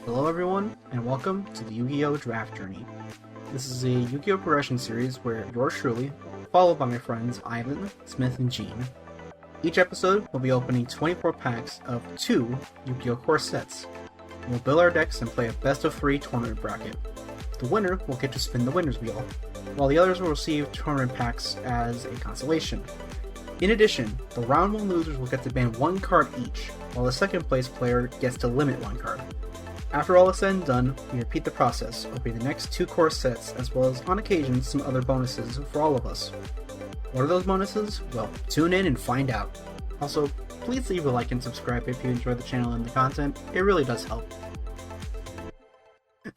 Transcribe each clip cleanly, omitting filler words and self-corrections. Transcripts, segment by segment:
Hello everyone, and welcome to the Yu-Gi-Oh! Draft Journey. This is a Yu-Gi-Oh! Progression series where yours truly, followed by my friends Ivan, Smith, and Gene. Each episode will be opening 24 packs of 2 Yu-Gi-Oh! Core Sets. We'll build our decks and play a best-of-3 tournament bracket. The winner will get to spin the winner's wheel, while the others will receive tournament packs as a consolation. In addition, the round 1 losers will get to ban 1 card each, while the second place player gets to limit 1 card. After all is said and done, we repeat the process, opening the next 2 core sets as well as, on occasion, some other bonuses for all of us. What are those bonuses? Well, tune in and find out. Also, please leave a like and subscribe if you enjoy the channel and the content, it really does help.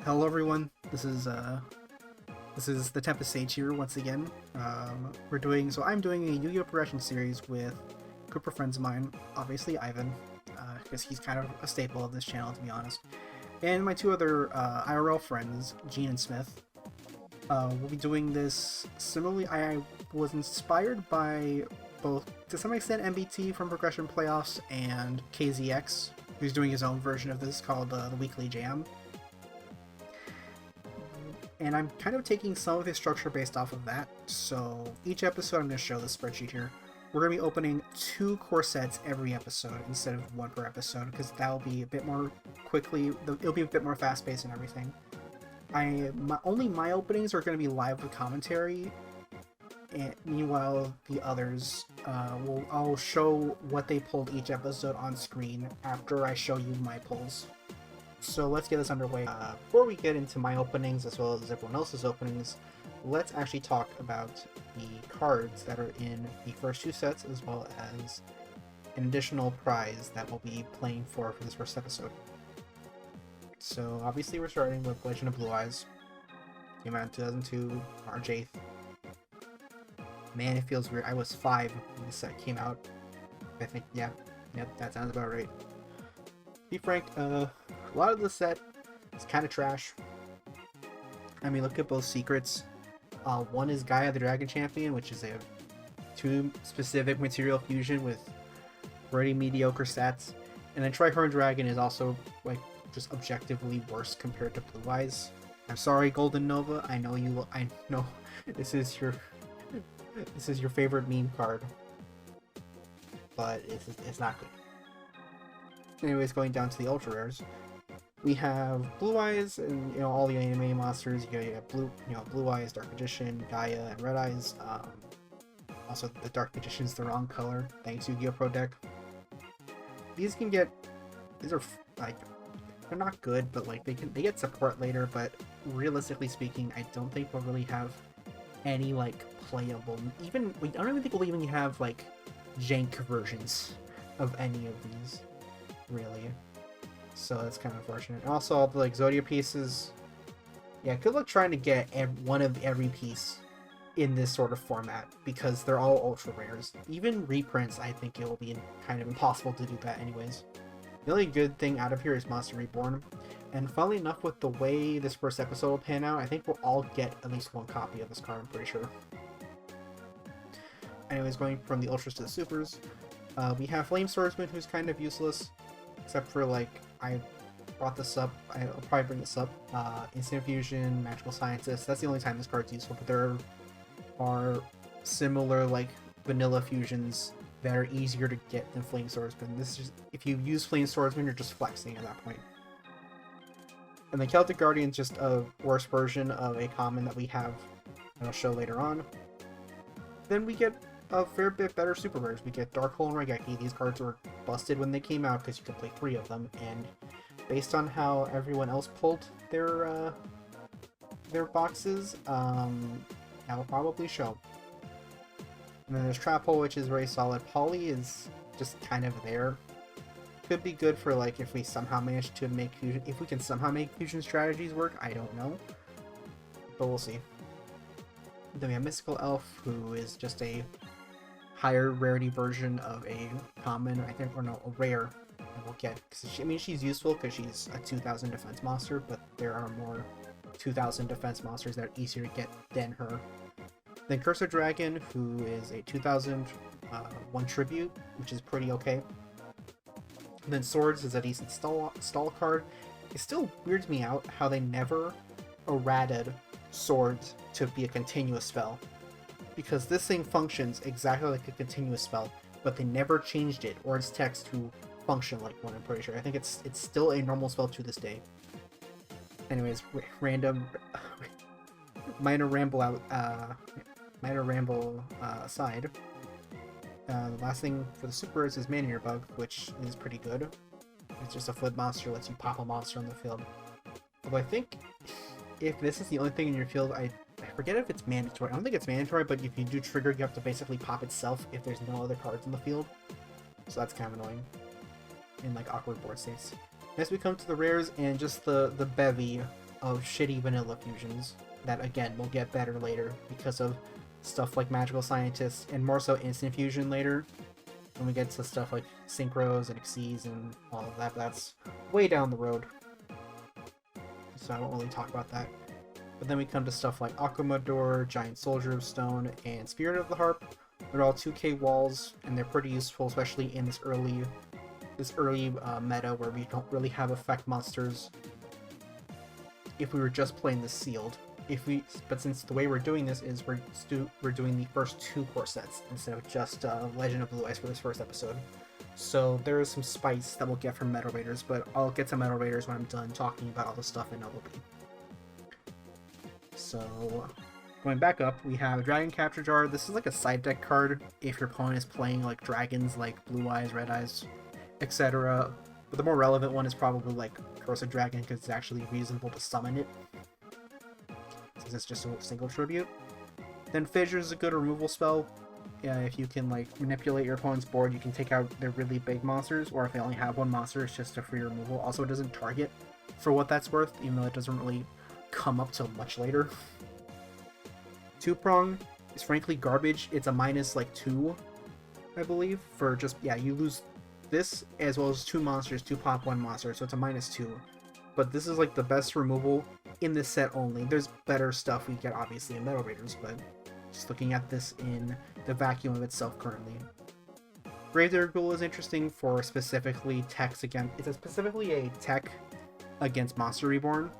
Hello everyone, this is the Tempest Sage here once again. I'm doing a Yu-Gi-Oh! Progression series with a group of friends of mine, obviously Ivan, because he's kind of a staple of this channel to be honest. And my 2 other IRL friends, Gene and Smith. We'll be doing this similarly. I was inspired by both, to some extent, MBT from Progression Playoffs and KZX, who's doing his own version of this called the Weekly Jam. And I'm kind of taking some of his structure based off of that. So each episode I'm going to show the spreadsheet here. We're going to be opening 2 core sets every episode instead of 1 per episode, because that'll be a bit more it'll be a bit more fast-paced and everything. Only my openings are going to be live with commentary, and meanwhile the others, I'll show what they pulled each episode on screen after I show you my pulls. So let's get this underway. Before we get into my openings as well as everyone else's openings, let's actually talk about the cards that are in the first 2 sets, as well as an additional prize that we'll be playing for this first episode. So obviously we're starting with Legend of Blue Eyes. Came out in 2002, March 8th. Man, it feels weird. I was 5 when this set came out. I think, yep, that sounds about right. To be frank, a lot of the set is kind of trash. I mean, look at both secrets. One is Gaia the Dragon Champion, which is a 2 specific material fusion with pretty mediocre stats. And then Trihorn Dragon is also, like, just objectively worse compared to Blue Eyes. I'm sorry, Golden Nova. I know this is your favorite meme card, but it's not good. Anyways, going down to the ultra rares, we have Blue Eyes and all the anime monsters. You got Blue Eyes, Dark Magician, Gaia, and Red Eyes. Also, the Dark Magician's the wrong color. Thanks, Yu-Gi-Oh! Pro Deck. These are like, they're not good, but like they get support later. But realistically speaking, I don't think we'll really have any like playable. I don't even think we'll even have like jank versions of any of these, really. So that's kind of unfortunate. And also all the like Zodia pieces. Yeah, good luck trying to get one of every piece in this sort of format, because they're all ultra rares. Even reprints, I think it will be kind of impossible to do that anyways. The only good thing out of here is Monster Reborn. And funnily enough, with the way this first episode will pan out, I think we'll all get at least 1 copy of this card, I'm pretty sure. Anyways, going from the ultras to the supers, we have Flame Swordsman, who's kind of useless, except for like, I brought this up, I'll probably bring this up, Instant Fusion, Magical Scientist. That's the only time this card's useful, but there are similar like vanilla fusions that are easier to get than Flame Swordsman. This is, if you use Flame Swordsman, you're just flexing at that point. And the Celtic Guardian's just a worse version of a common that we have, and I'll show later on. Then we get a fair bit better super rares. We get Dark Hole and Raigeki. These cards were busted when they came out because you could play 3 of them, and based on how everyone else pulled their boxes, that will probably show. And then there's Trap Hole, which is very solid. Poly is just kind of there. Could be good for like if we somehow manage to make fusion, if we can somehow make fusion strategies work. I don't know, but we'll see. Then we have Mystical Elf, who is just a higher rarity version of a common, I think, or no, a rare that we'll get. She's useful because she's a 2000 defense monster, but there are more 2000 defense monsters that are easier to get than her. Then Cursor Dragon, who is a 2000 1 tribute, which is pretty okay. Then Swords is a decent stall card, it still weirds me out how they never errated swords to be a continuous spell. Because this thing functions exactly like a continuous spell, but they never changed it or its text to function like one, I'm pretty sure. I think it's still a normal spell to this day. Anyways, random minor ramble aside. The last thing for the supers is Man-Eater Bug, which is pretty good. It's just a flip monster, lets you pop a monster on the field. Although I think if this is the only thing in your field, I forget if it's mandatory. I don't think it's mandatory, but if you do trigger, you have to basically pop itself if there's no other cards in the field. So that's kind of annoying in like awkward board states. Next we come to the rares and just the bevy of shitty vanilla fusions that again will get better later because of stuff like Magical Scientists and more so Instant Fusion later when we get to stuff like Synchros and Xyz and all of that, but that's way down the road. So I won't really talk about that. But then we come to stuff like Aquamador, Giant Soldier of Stone, and Spirit of the Harp. They're all 2k walls, and they're pretty useful, especially in this early meta where we don't really have effect monsters. If we were just playing this sealed, but since the way we're doing this is we're doing the first 2 core sets instead of just Legend of Blue Eyes for this first episode. So there is some spice that we'll get from Metal Raiders, but I'll get to Metal Raiders when I'm done talking about all the stuff in LOB. So, going back up, we have Dragon Capture Jar. This is like a side deck card if your opponent is playing like dragons like Blue Eyes, Red Eyes, etc. But the more relevant one is probably like Curse of Dragon because it's actually reasonable to summon it, since it's just a single tribute. Then Fissure is a good removal spell. If you can like manipulate your opponent's board, you can take out their really big monsters, or if they only have one monster, it's just a free removal. Also, it doesn't target for what that's worth, even though it doesn't really come up till much later. 2-prong is frankly garbage. It's a minus like 2, I believe, for just, yeah, you lose this as well as 2 monsters, 2 pop, 1 monster, so it's a minus 2. But this is like the best removal in this set only. There's better stuff we get obviously in Metal Raiders, but just looking at this in the vacuum of itself currently. Gravedigger Ghoul is interesting for specifically techs against, it's specifically a tech against Monster Reborn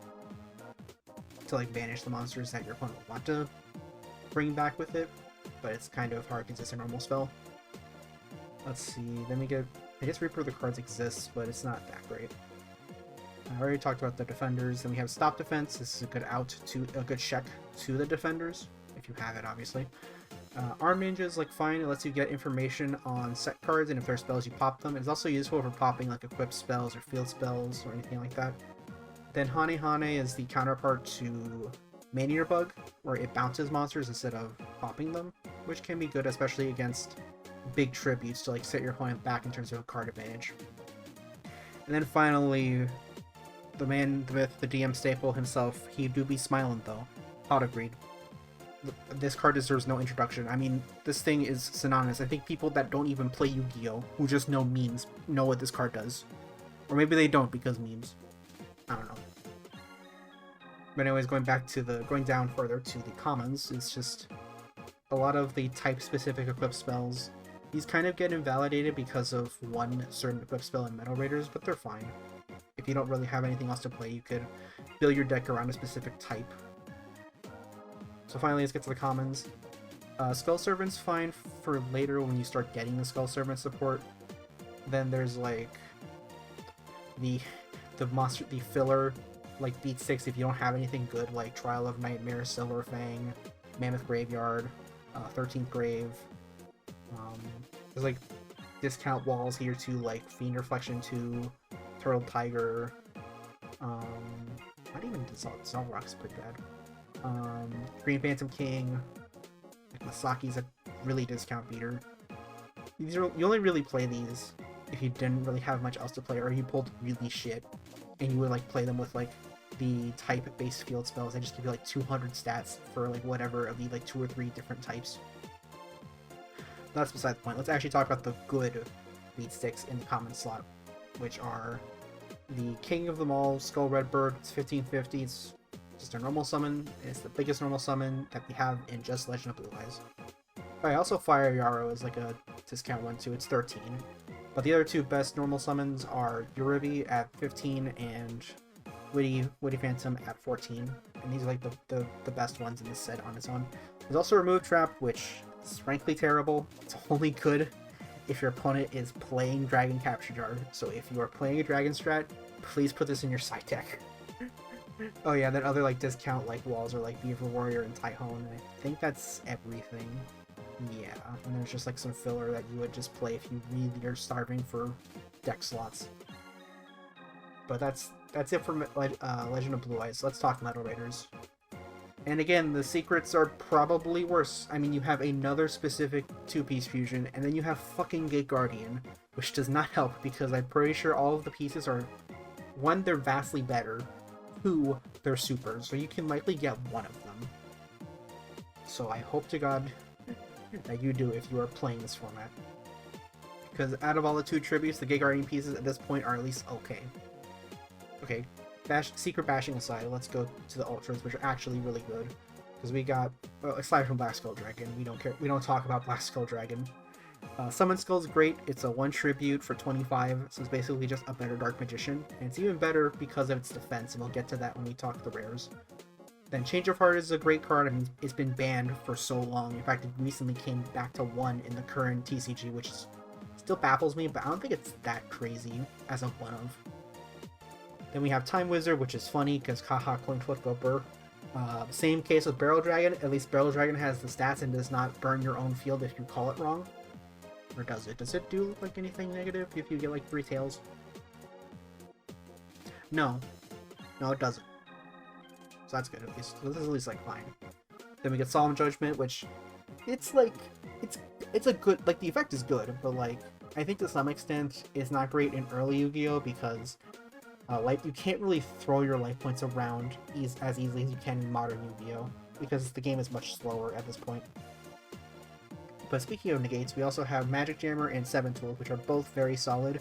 to like banish the monsters that your opponent will want to bring back with it, but it's kind of hard because it's a normal spell. Let's see, then we get, I guess Reaper of the Cards exists, but it's not that great. I already talked about the defenders. Then we have Stop Defense. This is a good a good check to the defenders, if you have it, obviously. Arm Ninja is like fine. It lets you get information on set cards, and if there are spells, you pop them. It's also useful for popping like equip spells or field spells or anything like that. Then Hane Hane is the counterpart to Man-Eater Bug, where it bounces monsters instead of popping them, which can be good, especially against big tributes to like set your opponent back in terms of a card advantage. And then finally, the man, the myth, the DM staple himself, he do be smiling though. Pot of Greed. This card deserves no introduction. I mean, this thing is synonymous. I think people that don't even play Yu-Gi-Oh! Who just know memes know what this card does. Or maybe they don't because memes. I don't know. But anyways, going down further to the commons, it's just a lot of the type-specific equip spells. These kind of get invalidated because of one certain equip spell in Metal Raiders, but they're fine. If you don't really have anything else to play, you could build your deck around a specific type. So finally, let's get to the commons. Skull Servant's fine for later when you start getting the Skull Servant support. Then there's like the filler, like beat 6 if you don't have anything good, like Trial of Nightmare, Silver Fang, Mammoth Graveyard, 13th Grave. There's like discount walls here too, like Fiend Reflection 2, Turtle Tiger, not even Dissolve Rock's pretty bad. Green Phantom King, like Masaki's a really discount beater. You only really play these if you didn't really have much else to play, or you pulled really shit, and you would like play them with like the type-based field spells. They just give you like 200 stats for like whatever of the like 2 or 3 different types. That's beside the point. Let's actually talk about the good beat sticks in the common slot, which are the king of them all, Skull Redbird. It's 1550. It's just a normal summon. It's the biggest normal summon that we have in just Legend of Blue Eyes. Also Fire Yarrow is like a discount one too. It's 13. But the other 2 best normal summons are Uribi at 15 and Witty Phantom at 14, and these are like the best ones in this set on its own. There's also Remove Trap, which is frankly terrible. It's only good if your opponent is playing Dragon Capture Jar. So if you are playing a Dragon strat, please put this in your side deck. Oh yeah, then other like discount like walls are like Beaver Warrior and Tyhone, and I think that's everything. Yeah, and there's just like some filler that you would just play if you really are starving for deck slots. But that's it for Legend of Blue Eyes. Let's talk Metal Raiders. And again, the secrets are probably worse. I mean, you have another specific 2-piece fusion, and then you have fucking Gate Guardian, which does not help because I'm pretty sure all of the pieces are, 1, they're vastly better, 2, they're super, so you can likely get one of them. So I hope to God that you do if you are playing this format. Because out of all the 2 tributes, the Gate Guardian pieces at this point are at least okay. Okay, secret bashing aside, let's go to the ultras, which are actually really good. Because we got, well, aside from Black Skull Dragon, we don't care. We don't talk about Black Skull Dragon. Summon Skull is great. It's a 1 tribute for 25, so it's basically just a better Dark Magician, and it's even better because of its defense, and we'll get to that when we talk the rares. Then Change of Heart is a great card. I mean, it's been banned for so long. In fact, it recently came back to 1 in the current TCG, which still baffles me, but I don't think it's that crazy as a 1-of. Then we have Time Wizard, which is funny because haha, coin flip go burr. Same case with Barrel Dragon. At least Barrel Dragon has the stats and does not burn your own field if you call it wrong. Or does it? Does it do like anything negative if you get like 3 tails? No. No, it doesn't. So that's good at least. This is at least like fine. Then we get Solemn Judgment, which it's like it's a good, like the effect is good, but like I think to some extent it's not great in early Yu-Gi-Oh because you can't really throw your life points around as easily as you can in modern Yu-Gi-Oh! Because the game is much slower at this point. But speaking of negates, we also have Magic Jammer and 7 Tools, which are both very solid.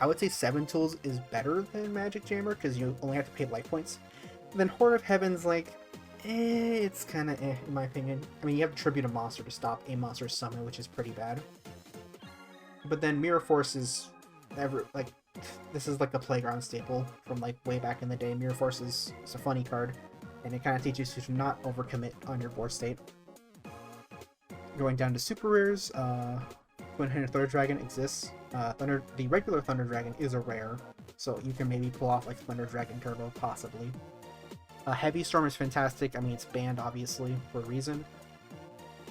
I would say 7 Tools is better than Magic Jammer because you only have to pay life points. And then Horde of Heaven's like, it's kind of in my opinion. I mean, you have to tribute a monster to stop a monster summon, which is pretty bad. But then Mirror Force is this is like a playground staple from like way back in the day. Mirror Force is a funny card, and it kind of teaches you to not overcommit on your board state. Going down to super rares, Twin-Headed Thunder Dragon exists. The regular Thunder Dragon is a rare, so you can maybe pull off like Thunder Dragon Turbo, possibly. Heavy Storm is fantastic. I mean, it's banned obviously for a reason.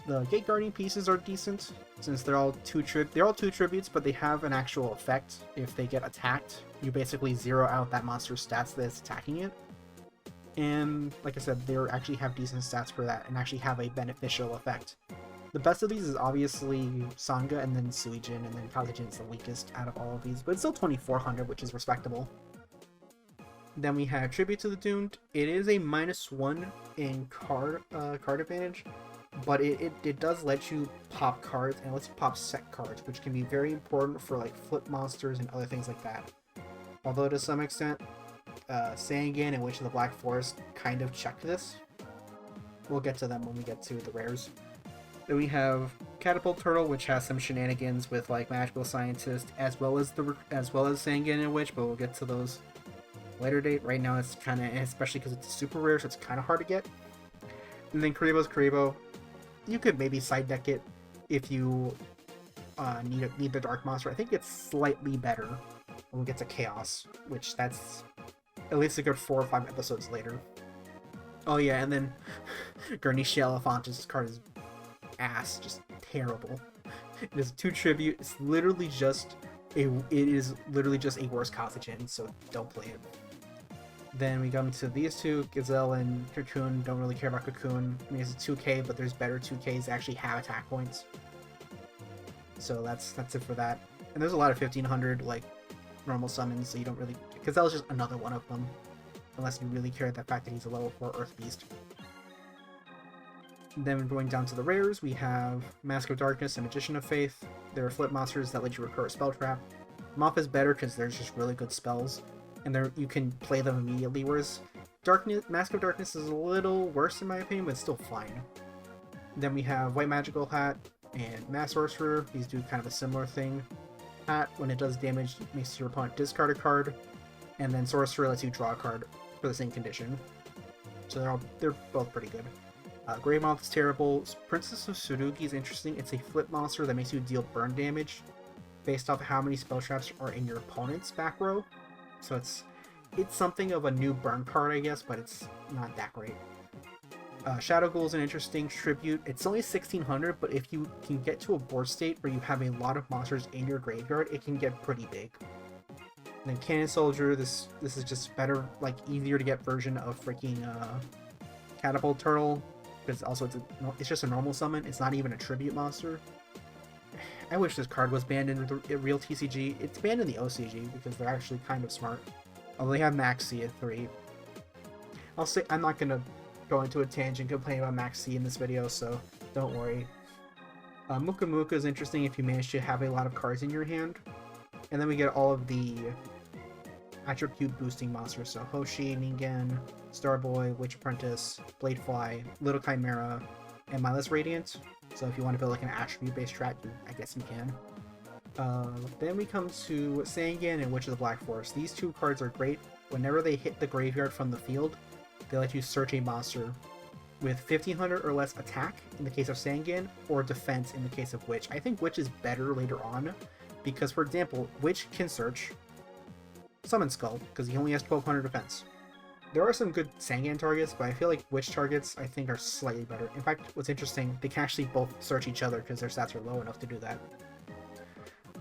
The Gate Guardian pieces are decent since they're all two tributes, but they have an actual effect. If they get attacked, you basically zero out that monster's stats that's attacking it. And like I said, they actually have decent stats for that and actually have a beneficial effect. The best of these is obviously Sangha and then Suijin, and then Kazejin is the weakest out of all of these, but it's still 2400, which is respectable. Then we have Tribute to the Doomed. It is a -1 in card advantage, but it does let you pop cards, and it lets you pop set cards, which can be very important for like flip monsters and other things like that. Although to some extent, Sangan and Witch of the Black Forest kind of check this. We'll get to them when we get to the rares. Then we have Catapult Turtle, which has some shenanigans with like Magical Scientist, as well as Sangan and Witch, but we'll get to those later date. Right now it's kind of, especially because it's super rare, so it's kind of hard to get. And then Kuribo's Kuribo. You could maybe side deck it if you need the Dark Monster. I think it's slightly better when we get to Chaos, which that's at least a good 4 or 5 episodes later. Oh yeah, and then Garnisha Elefantis card is ass, just terrible. It is 2 tribute. It's literally just a worse Kazejin, so don't play it. Then we come to these two, Gazelle and Cocoon. Don't really care about Cocoon. I mean, it's a 2k, but there's better 2ks that actually have attack points. So that's it for that. And there's a lot of 1500 like normal summons, so you don't really. Gazelle's just another one of them, unless you really care the fact that he's a level 4 Earth Beast. Then going down to the rares, we have Mask of Darkness and Magician of Faith. There are flip monsters that let you recur a spell trap. Moth is better because there's just really good spells, and you can play them immediately, whereas Mask of Darkness is a little worse in my opinion, but it's still fine. Then we have White Magical Hat and Mass Sorcerer. These do kind of a similar thing. Hat, when it does damage, makes your opponent discard a card, and then Sorcerer lets you draw a card. for the same condition. So they're both pretty good. Grey Moth is terrible. Princess of Tsurugi is interesting. It's a flip monster that makes you deal burn damage based off how many spell traps are in your opponent's back row. So it's something of a new burn card, I guess, but it's not that great. Shadow Ghoul is an interesting tribute. It's only 1600, but if you can get to a board state where you have a lot of monsters in your graveyard, it can get pretty big. And then Cannon Soldier, this is just better, like easier to get version of freaking Catapult Turtle, because also it's just a normal summon. It's not even a tribute monster. I wish this card was banned in real TCG. It's banned in the OCG because they're actually kind of smart. Although they have Max C at 3. I'll say I'm not gonna go into a tangent complaining about Max C in this video, so don't worry. Muka Muka is interesting if you manage to have a lot of cards in your hand. And then we get all of the attribute boosting monsters, so Hoshi, Ningen, Starboy, Witch Apprentice, Bladefly, Little Chimera, and Mindless Radiant. So if you want to build like an attribute-based strat, I guess you can. Then we come to Sangan and Witch of the Black Forest. These two cards are great. Whenever they hit the graveyard from the field, they let you search a monster with 1500 or less attack in the case of Sangan, or defense in the case of Witch. I think Witch is better later on, because for example, Witch can search Summon Skull, because he only has 1200 defense. There are some good Sangan targets, but I feel like Witch targets I think are slightly better. In fact, what's interesting, they can actually both search each other because their stats are low enough to do that.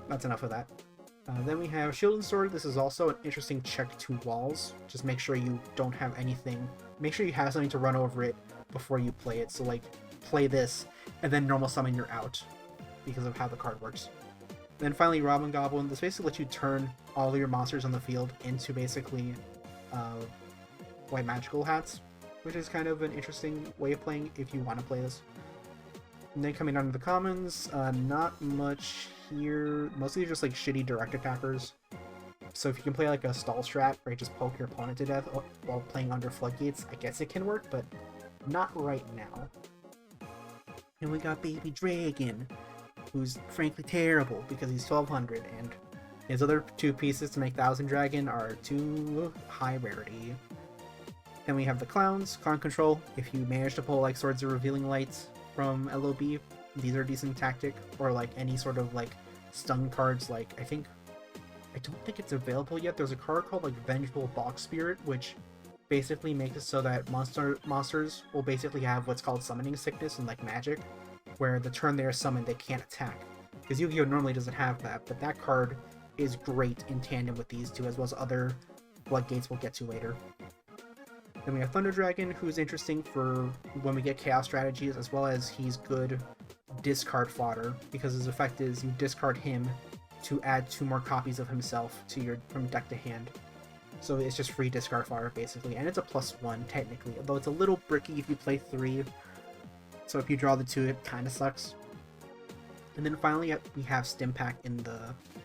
That's enough of that. Then we have Shield and Sword. This is also an interesting check to walls. Just make sure you don't have anything. Make sure you have something to run over it before you play it. So like, play this, and then normal summon you're out, because of how the card works. Then finally, Robin Goblin. This basically lets you turn all of your monsters on the field into basically white magical hats, which is kind of an interesting way of playing if you want to play this. And then coming down to the commons, not much here. Mostly just like shitty direct attackers. So if you can play like a stall strat where you just poke your opponent to death while playing under floodgates, I guess it can work, but not right now. And we got Baby Dragon, who's frankly terrible because he's 1200, and his other two pieces to make 1000 Dragon are too high rarity. Then we have the Clowns, Clown Control. If you manage to pull like Swords of Revealing Lights from LOB, these are a decent tactic, or like any sort of like stun cards. Like I don't think it's available yet. There's a card called like Vengeful Box Spirit, which basically makes it so that monsters will basically have what's called summoning sickness in like Magic, where the turn they are summoned they can't attack. Because Yu-Gi-Oh normally doesn't have that, but that card is great in tandem with these two, as well as other Floodgates we'll get to later. Then we have Thunder Dragon, who's interesting for when we get Chaos strategies, as well as he's good discard fodder, because his effect is you discard him to add 2 more copies of himself to your from deck to hand. So it's just free discard fodder basically, and it's a +1 technically, although it's a little bricky if you play 3. So if you draw the 2, it kind of sucks. And then finally we have Stimpack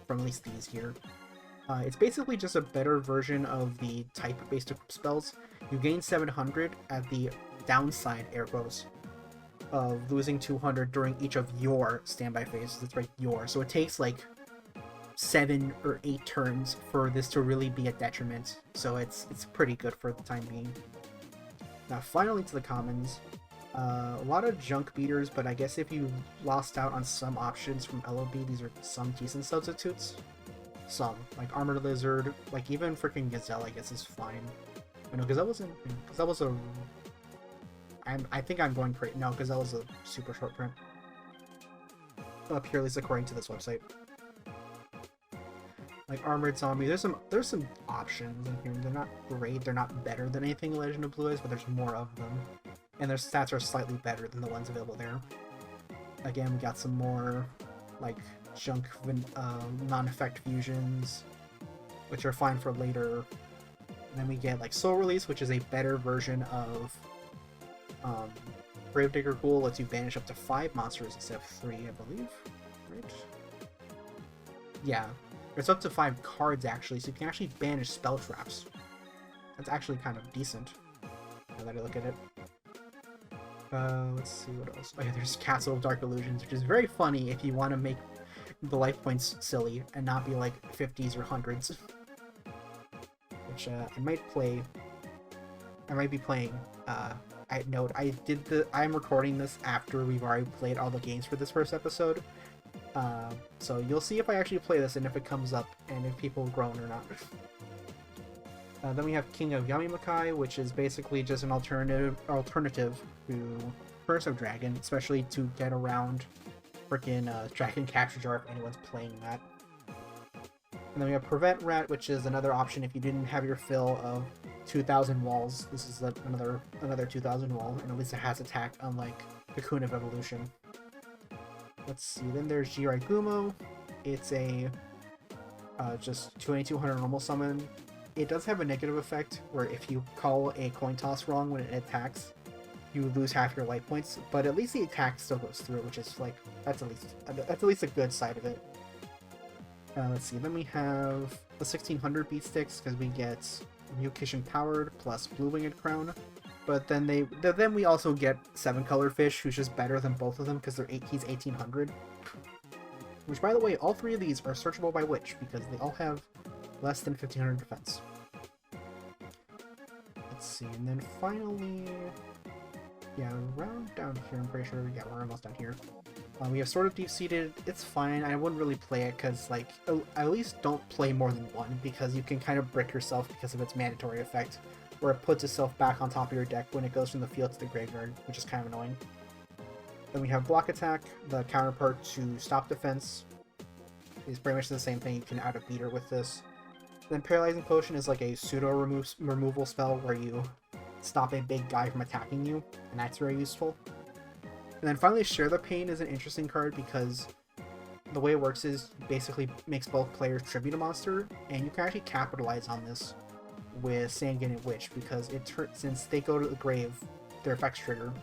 from at least these here. It's basically just a better version of the type-based spells. You gain 700 at the downside, air quotes, of losing 200 during each of your standby phases. It's right, your. So it takes like 7 or 8 turns for this to really be a detriment. So it's pretty good for the time being. Now finally to the commons. A lot of junk beaters, but I guess if you lost out on some options from LOB, these are some decent substitutes. Some, like Armored Lizard, like even freaking Gazelle, I guess is fine. But no, Gazelle wasn't. Gazelle was a. I think I'm going crazy. No, Gazelle was a super short print. Purely according to this website. Like Armored Zombie, there's some options in here. They're not great. They're not better than anything in Legend of Blue Eyes, but there's more of them, and their stats are slightly better than the ones available there. Again, we got some more like junk non-effect fusions, which are fine for later. And then we get like Soul Release, which is a better version of Gravedigger Ghoul. Lets you banish up to 5 monsters instead of 3, I believe. Right? Yeah, it's up to 5 cards actually, so you can actually banish spell traps. That's actually kind of decent, now that I look at it. Let's see what else. Oh yeah, there's Castle of Dark Illusions, which is very funny if you want to make the life points silly and not be like 50s or 100s. Which I might play I might be playing. I note I'm recording this after we've already played all the games for this first episode. So you'll see if I actually play this and if it comes up and if people groan or not. Then we have King of Yamimakai, which is basically just an alternative to Curse of Dragon, especially to get around freaking Dragon Capture Jar if anyone's playing that. And then we have Prevent Rat, which is another option if you didn't have your fill of 2,000 walls. This is another 2,000 wall, and at least it has attack, unlike Cocoon of Evolution. Let's see, then there's Jirai Gumo. It's a just 2200 normal summon. It does have a negative effect, where if you call a coin toss wrong when it attacks, you lose half your life points, but at least the attack still goes through, which is like, that's at least a good side of it. Let's see, then we have the 1600 beat sticks, because we get Mukishin Powered plus Blue Winged Crown. But then then we also get 7-color Fish, who's just better than both of them because he's 1800. Which, by the way, all three of these are searchable by Witch because they all have less than 1500 defense. Let's see, and then finally, yeah, around down here, I'm pretty sure, yeah, we're almost down here. We have Sword of Deep-Seated. It's fine. I wouldn't really play it because, like, at least don't play more than one because you can kind of brick yourself because of its mandatory effect, where it puts itself back on top of your deck when it goes from the field to the graveyard, which is kind of annoying. Then we have Block Attack, the counterpart to Stop Defense. It's pretty much the same thing. You can add a beater with this. Then Paralyzing Potion is like a pseudo removal spell where you stop a big guy from attacking you, and that's very useful. And then finally, Share the Pain is an interesting card because the way it works is basically makes both players tribute a monster, and you can actually capitalize on this with Sangan and Witch because since they go to the grave, their effects trigger.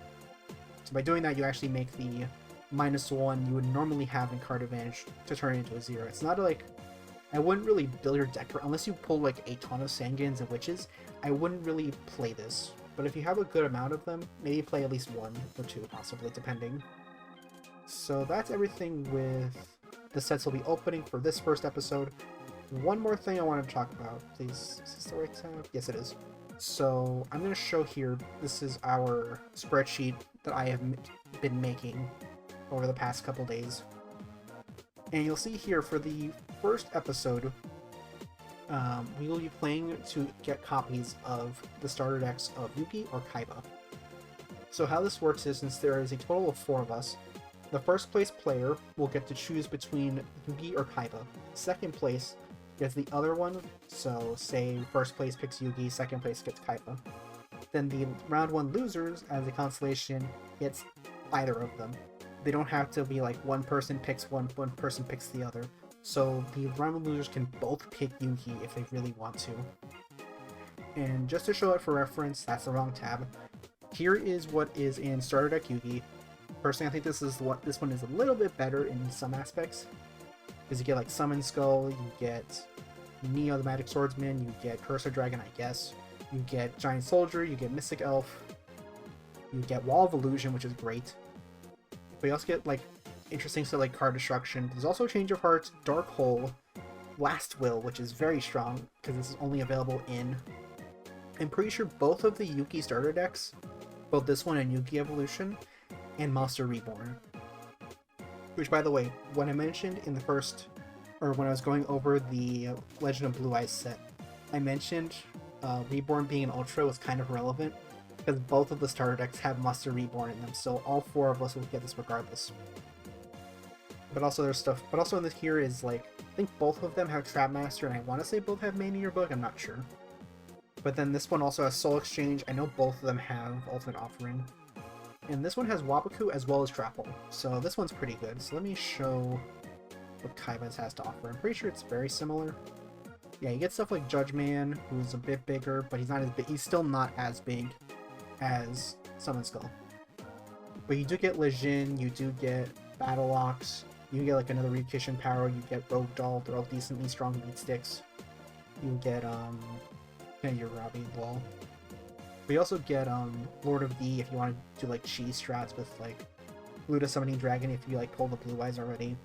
So by doing that, you actually make the -1 you would normally have in card advantage to turn it into a 0. It's not like, I wouldn't really build your deck unless you pull like a ton of Sangans and Witches. I wouldn't really play this. But if you have a good amount of them, maybe play at least 1 or 2, possibly, depending. So that's everything with the sets we'll be opening for this first episode. One more thing I wanted to talk about, please. Is this the right tab? Yes, it is. So I'm going to show here, this is our spreadsheet that I have been making over the past couple days. And you'll see here for the first episode, we will be playing to get copies of the starter decks of Yugi or Kaiba. So how this works is, since there is a total of 4 of us, the first place player will get to choose between Yugi or Kaiba. Second place gets the other one, so say first place picks Yugi, second place gets Kaiba. Then the round 1 losers, as a consolation, gets either of them. They don't have to be like one person picks one person picks the other. So the round 1 losers can both pick Yugi if they really want to. And just to show it for reference, that's the wrong tab. Here is what is in Starter Deck Yugi. Personally, I think this one is a little bit better in some aspects. Because you get like Summon Skull, you get Neo the Magic Swordsman, you get Curse of Dragon, I guess. You get Giant Soldier, you get Mystic Elf, you get Wall of Illusion, which is great. But you also get like interesting stuff like Card Destruction. There's also Change of Hearts, Dark Hole, Last Will, which is very strong because this is only available in, I'm pretty sure, both of the Yugi starter decks, both this one and Yugi Evolution, and Monster Reborn. Which, by the way, when I mentioned in the first, or when I was going over the Legend of Blue Eyes set, I mentioned Reborn being an Ultra was kind of relevant because both of the starter decks have Monster Reborn in them, so all 4 of us will get this regardless. But also there's stuff, but also in this here is like, I think both of them have Trapmaster, and I want to say both have Mania Book, I'm not sure. But then this one also has Soul Exchange, I know both of them have Ultimate Offering. And this one has Wabaku as well as Trapple, so this one's pretty good. So let me show what Kaiba's has to offer. I'm pretty sure it's very similar. Yeah, you get stuff like Judge Man, who's a bit bigger, but he's not as big. He's still not as big as Summon Skull. But you do get Lejin, you do get Battle Ox, you get like another Mukishin Power, you get Rogue Doll, they're all decently strong beat sticks. You get your Robbie Wall. But you also get Lord of D if you want to do like cheese strats with like Luda Summoning Dragon if you like pull the Blue Eyes already.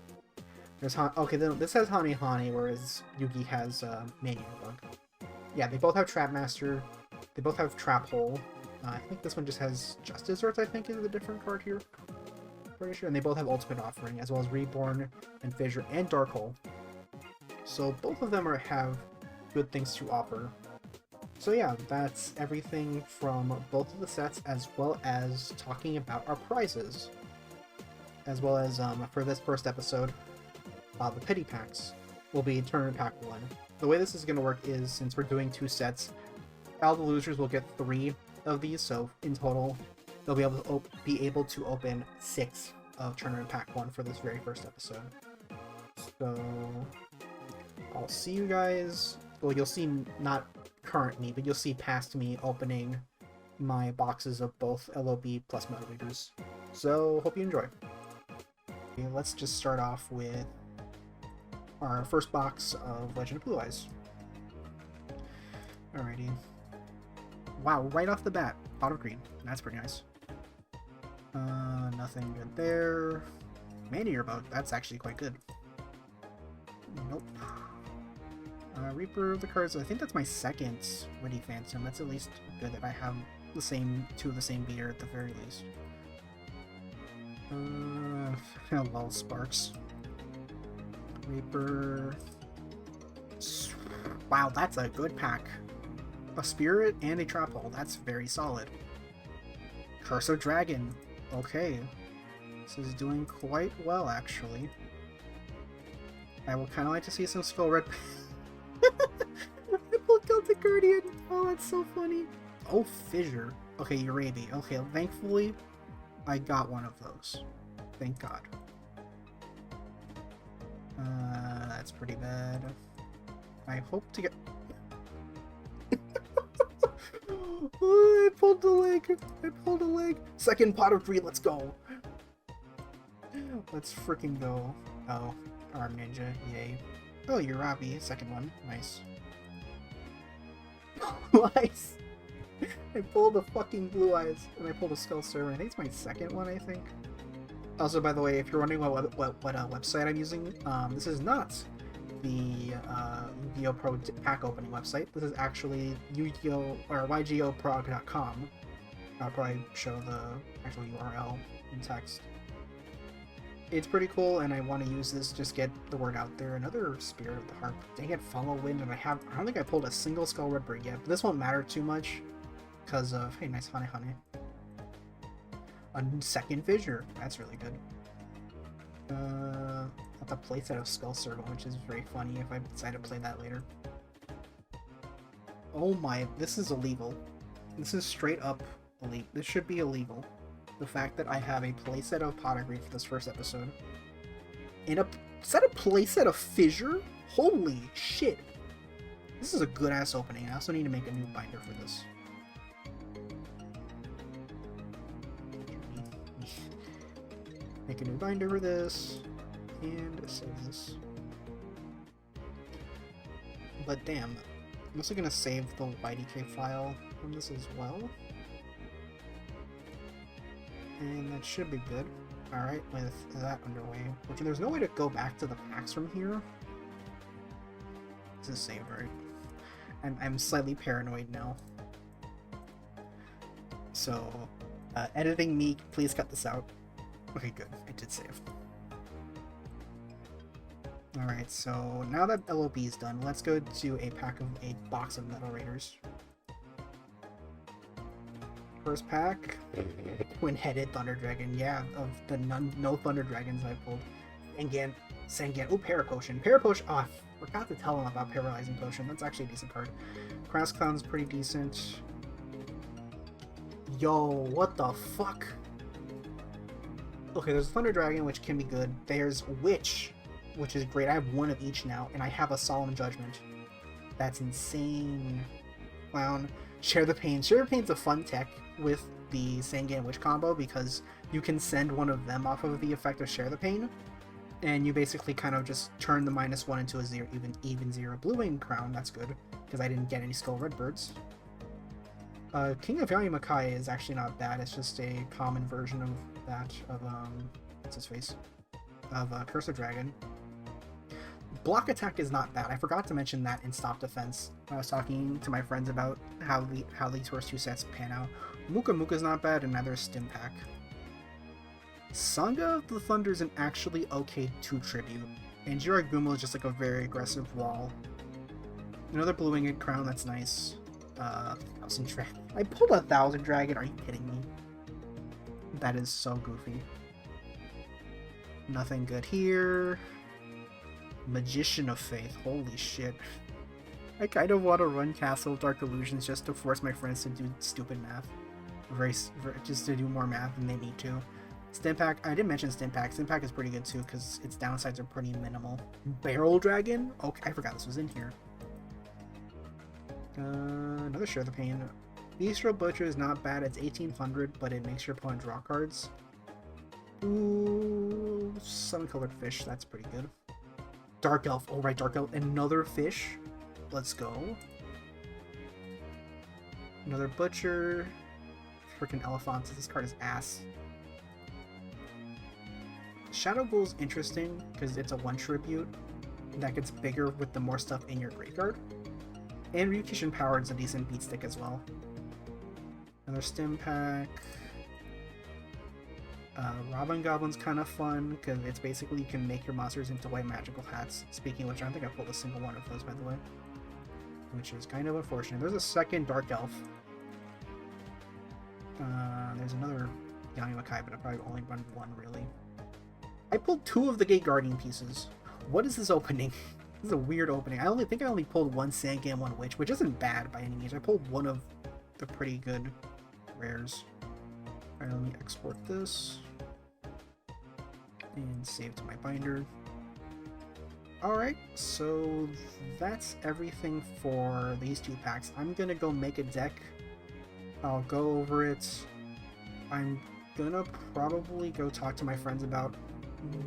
There's okay, then this has Hane Hane, whereas Yugi has Mania Bug. Yeah, they both have Trapmaster. They both have Trap Hole. I think this one just has Justice Earth, I think, is a different card here. Pretty sure. And they both have Ultimate Offering, as well as Reborn and Fissure and Dark Hole. So both of them have good things to offer. So yeah, that's everything from both of the sets, as well as talking about our prizes. As well as, for this first episode, the Pity Packs will be Tournament Pack 1. The way this is going to work is, since we're doing 2 sets, all the losers will get 3 of these, so in total, they'll be able to open 6 of Tournament Pack 1 for this very first episode. So, I'll see you guys, well, you'll see not current me, but you'll see past me opening my boxes of both LOB plus Metal Readers. So, hope you enjoy. Okay, let's just start off with our first box of Legend of Blue Eyes. Alrighty. Wow, right off the bat, pot of green. That's pretty nice. Nothing good there. Maneater Boat, that's actually quite good. Nope. Reaper of the Cards, I think that's my second Witty Phantom. That's at least good that I have the same, 2 of the same beater at the very least. Lol, Sparks. Reaper. Wow, that's a good pack. A Spirit and a Trap Hole. That's very solid. Curse of Dragon. Okay. This is doing quite well, actually. I will kind of like to see some Skull Red. I pulled Celtic Guardian. Oh, that's so funny. Oh, Fissure. Okay, Urabi. Okay, thankfully, I got one of those. Thank God. That's pretty bad. I hope to get... Oh, I pulled the leg. I pulled a leg. Second pot of green. Let's go. Let's freaking go. Oh, Arm Ninja. Yay. Oh, Urabi. Second one. Nice. Blue Eyes. I pulled a fucking Blue Eyes, and I pulled a Skull Server. I think it's my second one, I think. Also, by the way, if you're wondering what website I'm using, this is not the Yu-Gi-Oh! Pro pack opening website. This is actually Yu-Gi-Oh! Or yugiohprog.com. I'll probably show the actual URL in text. It's pretty cool, and I want to use this to just get the word out there. Another Spirit of the Harp. Dang it, Follow Wind, and I don't think I pulled a single Skull Redbird yet, but this won't matter too much because of, hey, nice honey. A second Fissure. That's really good. That's a playset of Skull Circle, which is very funny if I decide to play that later. Oh my, this is illegal. This is straight up illegal. This should be illegal. The fact that I have a playset of Pot of Green for this first episode. And is that a playset of Fissure? Holy shit. This is a good ass opening. I also need to make a new binder for this. Make a new binder for this, and save this. But damn, I'm also gonna save the YDK file from this as well. And that should be good. Alright, with that underway. Which there's no way to go back to the packs from here. This is saved, right? I'm slightly paranoid now. So, editing me, please cut this out. Okay, good. It did save. Alright, so now that LOB is done, let's go to a box of Metal Raiders. First pack, Twin-Headed Thunder Dragon. Yeah, of the no Thunder Dragons I pulled. Sangan. Oh, Parapotion. Parapotion. Oh, I forgot to tell them about Paralyzing Potion. That's actually a decent card. Crass Clown's pretty decent. Yo, what the fuck? Okay, there's Thunder Dragon, which can be good. There's Witch, which is great. I have one of each now, and I have a Solemn Judgment. That's insane. Clown. Share the Pain. Share the Pain's a fun tech with the Sangan Witch combo because you can send one of them off of the effect of Share the Pain, and you basically kind of just turn the -1 into a zero, even zero Blue Wing Crown. That's good, because I didn't get any Skull Redbirds. King of Yayumakai is actually not bad. It's just a common version of that, of, what's his face? Of, Curse of Dragon. Block Attack is not bad. I forgot to mention that in Stop Defense. I was talking to my friends about how these first two sets pan out. Muka Muka's not bad, and neither is Stimpack. Sangha of the Thunder is an actually okay 2 tribute, and Jiragumo is just like a very aggressive wall. Another Blue Winged Crown, that's nice. 1000 Dragon. I pulled 1000 Dragon, are you kidding me? That is so goofy. Nothing good here. Magician of Faith, holy shit. I kind of want to run Castle of Dark Illusions just to force my friends to do stupid math. Just to do more math than they need to. Stimpack, I didn't mention Stimpack. Stimpack is pretty good too because its downsides are pretty minimal. Barrel Dragon? Okay, I forgot this was in here. Another Share the Pain. Bistro Butcher is not bad. It's 1800, but it makes your opponent draw cards. Ooh, Sun-Colored Fish. That's pretty good. Dark Elf. Oh, right, Dark Elf. Another fish. Let's go. Another Butcher. Freaking Elephant. This card is ass. Shadow Bull's interesting because it's a 1 tribute that gets bigger with the more stuff in your graveyard. And Ryukishin Power is a decent beat stick as well. Another Stimpack. Robin Goblin's kind of fun because it's basically you can make your monsters into white magical hats. Speaking of which, I don't think I pulled a single one of those, by the way. Which is kind of unfortunate. There's a second Dark Elf. There's another Yamimakai, but I probably only run 1 really. I pulled 2 of the Gate Guardian pieces. What is this opening? This is a weird opening. I think I only pulled 1 Sandgame, 1 Witch, which isn't bad by any means. I pulled 1 of the pretty good rares. Alright, let me export this. And save to my binder. Alright, so that's everything for these 2 packs. I'm gonna go make a deck. I'll go over it. I'm gonna probably go talk to my friends about...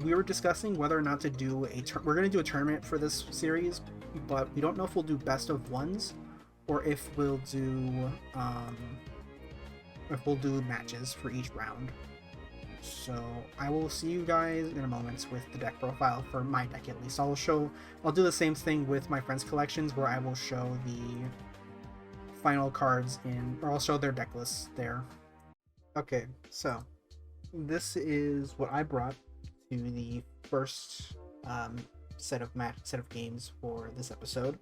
We were discussing whether or not to do we're gonna do a tournament for this series, but we don't know if we'll do best of 1s or if we'll do matches for each round. So I will see you guys in a moment with the deck profile for my deck at least. I'll do the same thing with my friends' collections where I will show the final cards or I'll show their deck lists there. Okay, so this is what I brought to the first set of games for this episode.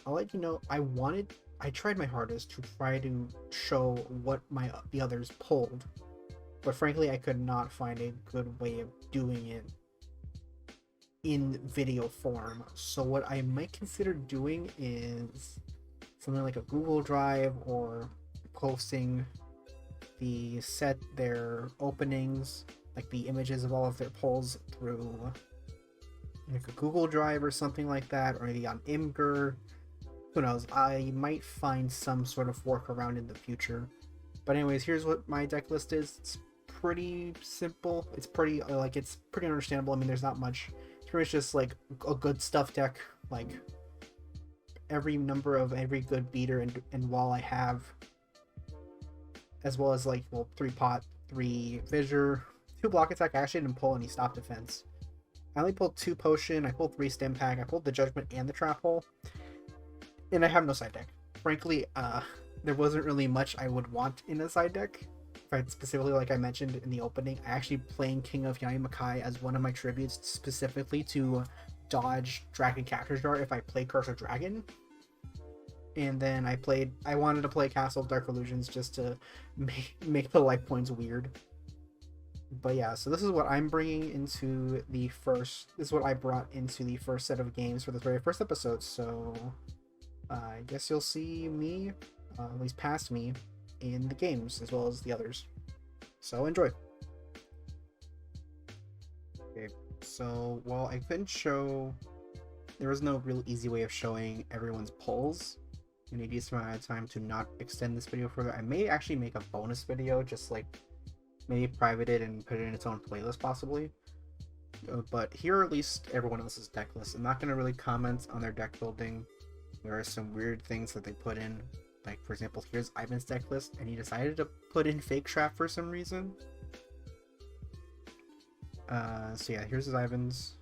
I'll let you know I tried my hardest to try to show what the others pulled, but frankly I could not find a good way of doing it in video form. So what I might consider doing is something like a Google Drive or posting their openings, like the images of all of their pulls through like a Google Drive or something like that, or maybe on Imgur. Who knows? I might find some sort of workaround in the future. But anyways, here's what my deck list is. It's pretty simple. It's pretty understandable. I mean, there's not much. It's pretty much just like a good stuff deck, like every number of every good beater and wall I have, as well as 3 pot, 3 Fissure, 2 block attack. I actually didn't pull any stop defense. I only pulled 2 potion, I pulled 3 Stimpack, I pulled the Judgment and the Trap Hole, and I have no side deck. Frankly, there wasn't really much I would want in a side deck. Specifically, like I mentioned in the opening, I actually playing King of Yamimakai as one of my tributes specifically to dodge Dragon Capture Jar if I play Curse of Dragon. And then I wanted to play Castle of Dark Illusions just to make the life points weird. But yeah, so this is what I'm bringing into this is what I brought into the first set of games for the very first episode. So I guess you'll see me, at least past me, in the games as well as the others. So enjoy. Okay, so while I couldn't show, there was no real easy way of showing everyone's pulls in a decent amount of time to not extend this video further. I may actually make a bonus video, just like maybe private it and put it in its own playlist possibly. But here are at least everyone else's deck list. I'm not going to really comment on their deck building. There are some weird things that they put in. Like, for example, here's Ivan's deck list, and he decided to put in Fake Trap for some reason. So yeah, here's his Ivan's.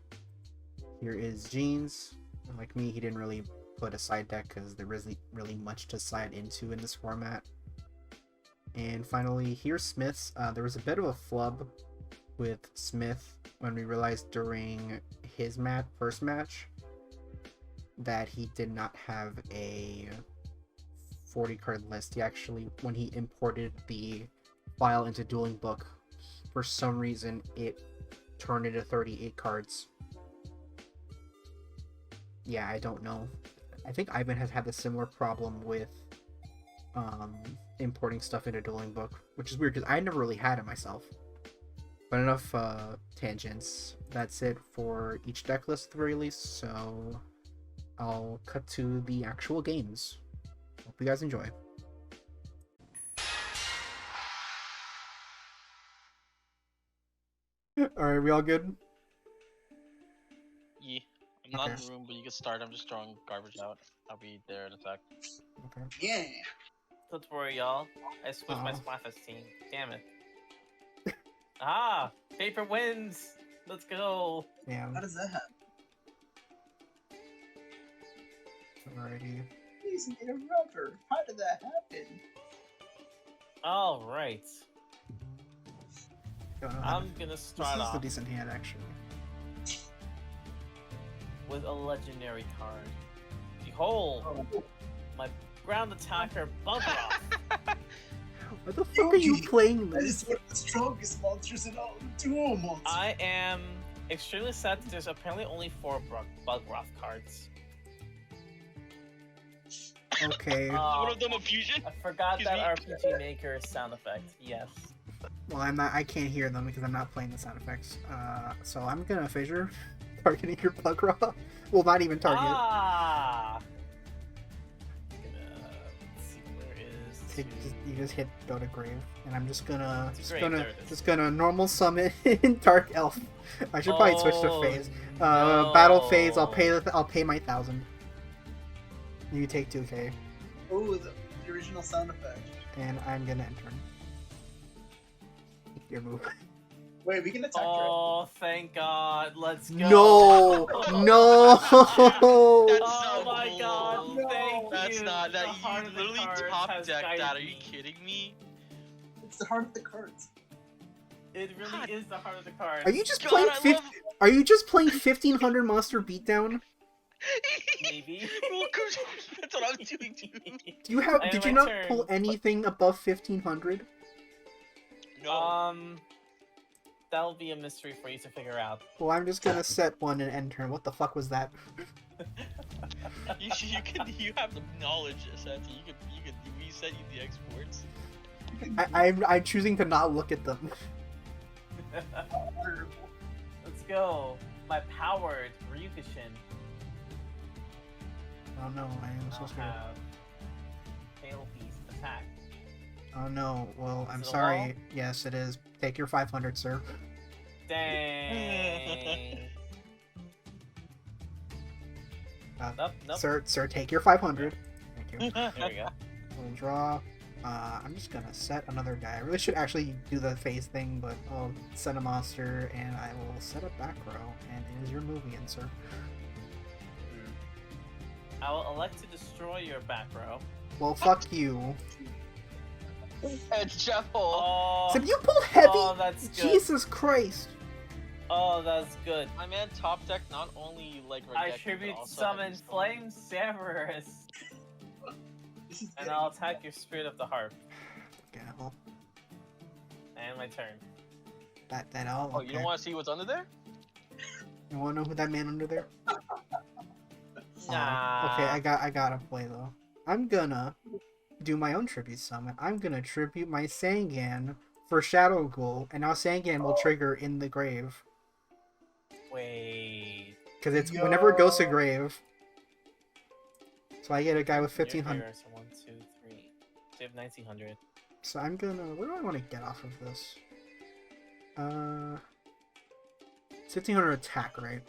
Here is Jean's. Like me, he didn't really put a side deck because there isn't really much to slide into in this format. And finally, here's Smith's. There was a bit of a flub with Smith when we realized during his first match that he did not have a 40 card list. He actually, when he imported the file into Dueling Book, for some reason it turned into 38 cards. Yeah, I don't know. I think Ivan has had a similar problem with importing stuff into Dueling Book, which is weird because I never really had it myself. But enough tangents. That's it for each deck list at the very least, so I'll cut to the actual games. Hope you guys enjoy. Alright, we all good? Yeah. I'm not Okay. in the room, but you can start. I'm just throwing garbage out. I'll be there in a sec. Okay. Yeah. Don't worry, y'all. I switched my Uh-oh. Splatfest team. Damn it. Ah! Paper wins! Let's go! Damn. How does that happen? Alrighty. He's made a rubber. How did that happen? Alright. Don't know. I'm gonna This start is a off decent hand, actually. with a legendary card. Behold! My ground attacker, Bugroff! What the fuck are you playing That this? is one of the strongest monsters in all dual monsters. I am extremely sad that there's apparently only 4 Bugroff cards. Okay. One of them a fusion? I forgot Excuse that me? RPG Maker sound effect. Yes. Well, I can't hear them because I'm not playing the sound effects. So I'm gonna fissure, targeting your Bugraw. Well, not even target. Ah! Let's see, where is You just hit go to grave, and I'm just gonna Grave, there it is. just gonna normal summon Dark Elf. I should probably switch to Oh, phase. no. Battle phase. I'll pay my 1,000. You take 2K, Oh, the original sound effect. and I'm gonna enter. Your move. Wait, we can attack Oh, thank God. Let's go. No, no. That's Oh so my cool. God, thank That's you. not that The heart you of the literally cards top has decked guided that. Are you me. kidding me? It's the heart of the cards. It really God. is the heart of the cards. Are you just God, playing? I love- Are you just playing 1500 Monster Beatdown? Maybe. Well, 'cause that's what I'm doing too. Do you have? I Did have you my not turn. pull anything above 1500? No. That'll be a mystery for you to figure out. Well, I'm just gonna set one and end turn. What the fuck was that? You have the knowledge, Santi. You could reset you the exports. I'm choosing to not look at them. Let's go. My powered Ryukushin. Oh no, I am so I'll scared. have Fatal Beast attack. Oh no. Well, I'm Is it a sorry. wall? Yes, it is. Take your 500, sir. Dang. Nope. Sir, take your 500. Thank you. There we go. We'll draw. I'm just gonna set another guy. I really should actually do the phase thing, but I'll set a monster and I will set a back row. And it is your move again, sir. I will elect to destroy your back row. Well, fuck you. It's Jeff Hole. Oh, So you pulled heavy. oh, that's good. Jesus Christ. Oh, that's good. My man top deck not only like I Regeki, but tribute also summon Heavy Storm. Flame Severus, This is and I'll attack your Spirit of the Harp. Okay, well, And my turn. that all. Oh, you don't want to see what's under there? You want to know who that man under there? Nah. Okay, I gotta play though. I'm gonna do my own tribute summon. I'm gonna tribute my Sangan for Shadow Ghoul, and now Sangan will trigger in the grave Wait. because it's whenever it goes to Yo. grave. So I get a guy with Your 1500. figures are 1, 2, 3. So you have 1900. So I'm gonna. What do I want to get off of this? 1500 attack, right?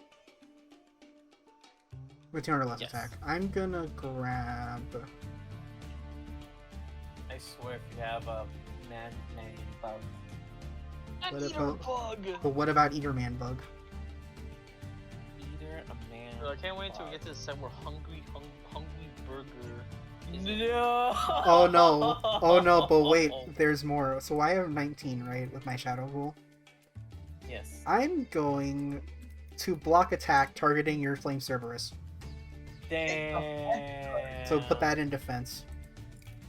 1500 less Yes. attack. I'm gonna grab. I swear if you have a man bug. An What eater about- bug. But what about Eaterman Bug? Either Command. I can't wait until we get to the set where hungry burger. is it. No. Oh no. Oh no, but wait, there's more. So I have 19, right, with my shadow rule. Yes. I'm going to block attack targeting your Flame Cerberus. Damn. So put that in defense.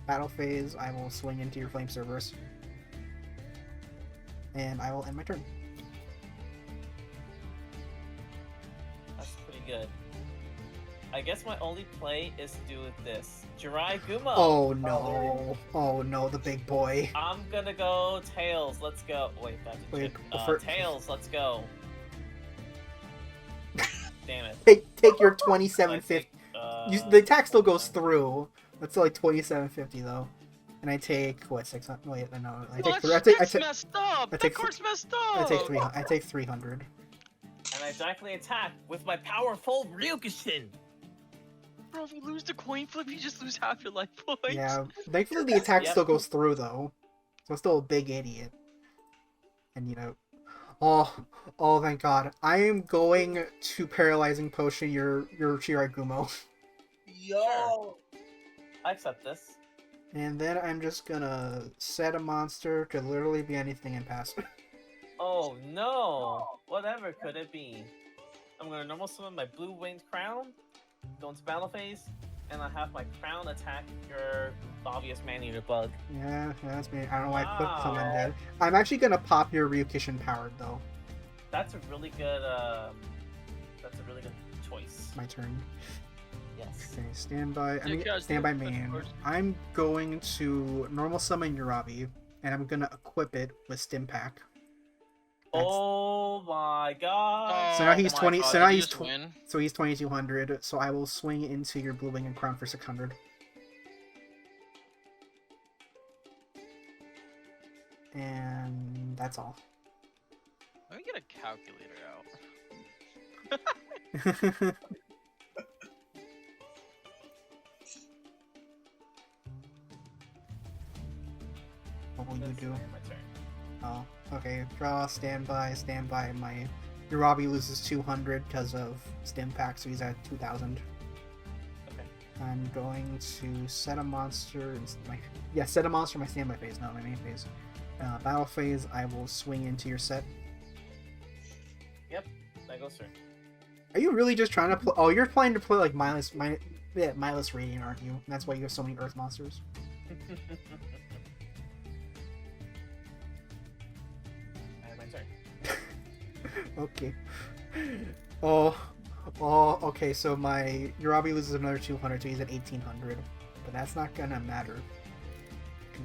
Battle phase, I will swing into your Flame Cerberus. And I will end my turn. That's pretty good. I guess my only play is to do with this. Jirai Gumo. Oh no. Oh no, the big boy. I'm gonna go Tails. Let's go. Wait, that's a Wait, chip. Tails. Let's go. Damn it. Take your I 2750. think, The attack still goes through. That's like 2750 though. And I take what 600? Wait, no. I take That's messed up. I That take card's messed up. I take 300. And I directly attack with my powerful Ryukushin. Bro, if you lose the coin flip, you just lose half your life points. Yeah. Thankfully the attack Yep. still goes through though. So I'm still a big idiot. And you know, oh thank God. I am going to paralyzing potion your Shirai Gumo. Yo. Sure. I accept this. And then I'm just gonna set a monster, could literally be anything, and pass. Oh no! Whatever could it be? I'm gonna normal summon my blue winged crown, go into battle phase, and I have my crown attack your obvious man-eater bug. Yeah, that's me. I don't know why I put Wow. someone dead. I'm actually gonna pop your Ryukishin powered though. That's a really good. That's a really good choice. My turn. Yes. Okay, standby. I Yeah, mean, guys, standby do it main. first. I'm going to normal summon Urabi, and I'm gonna equip it with Stim Pack. That's- Oh my god! So now he's my 20 God, so now did you he's just tw- win? So he's 2200. So I will swing into your Blue Wing and Crown for 600. And that's all. Let me get a calculator out. What will you That's do? my turn. Oh, okay. Draw, standby. My Urabi loses 200 because of Stim Pack, so he's at 2000. Okay. I'm going to set a monster. Set a monster in my standby phase, not my main phase. Battle phase, I will swing into your set. Yep. That goes through. Are you really just trying to play? Oh, you're planning to play like mindless Radiant, aren't you? That's why you have so many Earth monsters. I have my turn. Okay. Okay. So my Urabi loses another 200, so he's at 1800. But that's not gonna matter.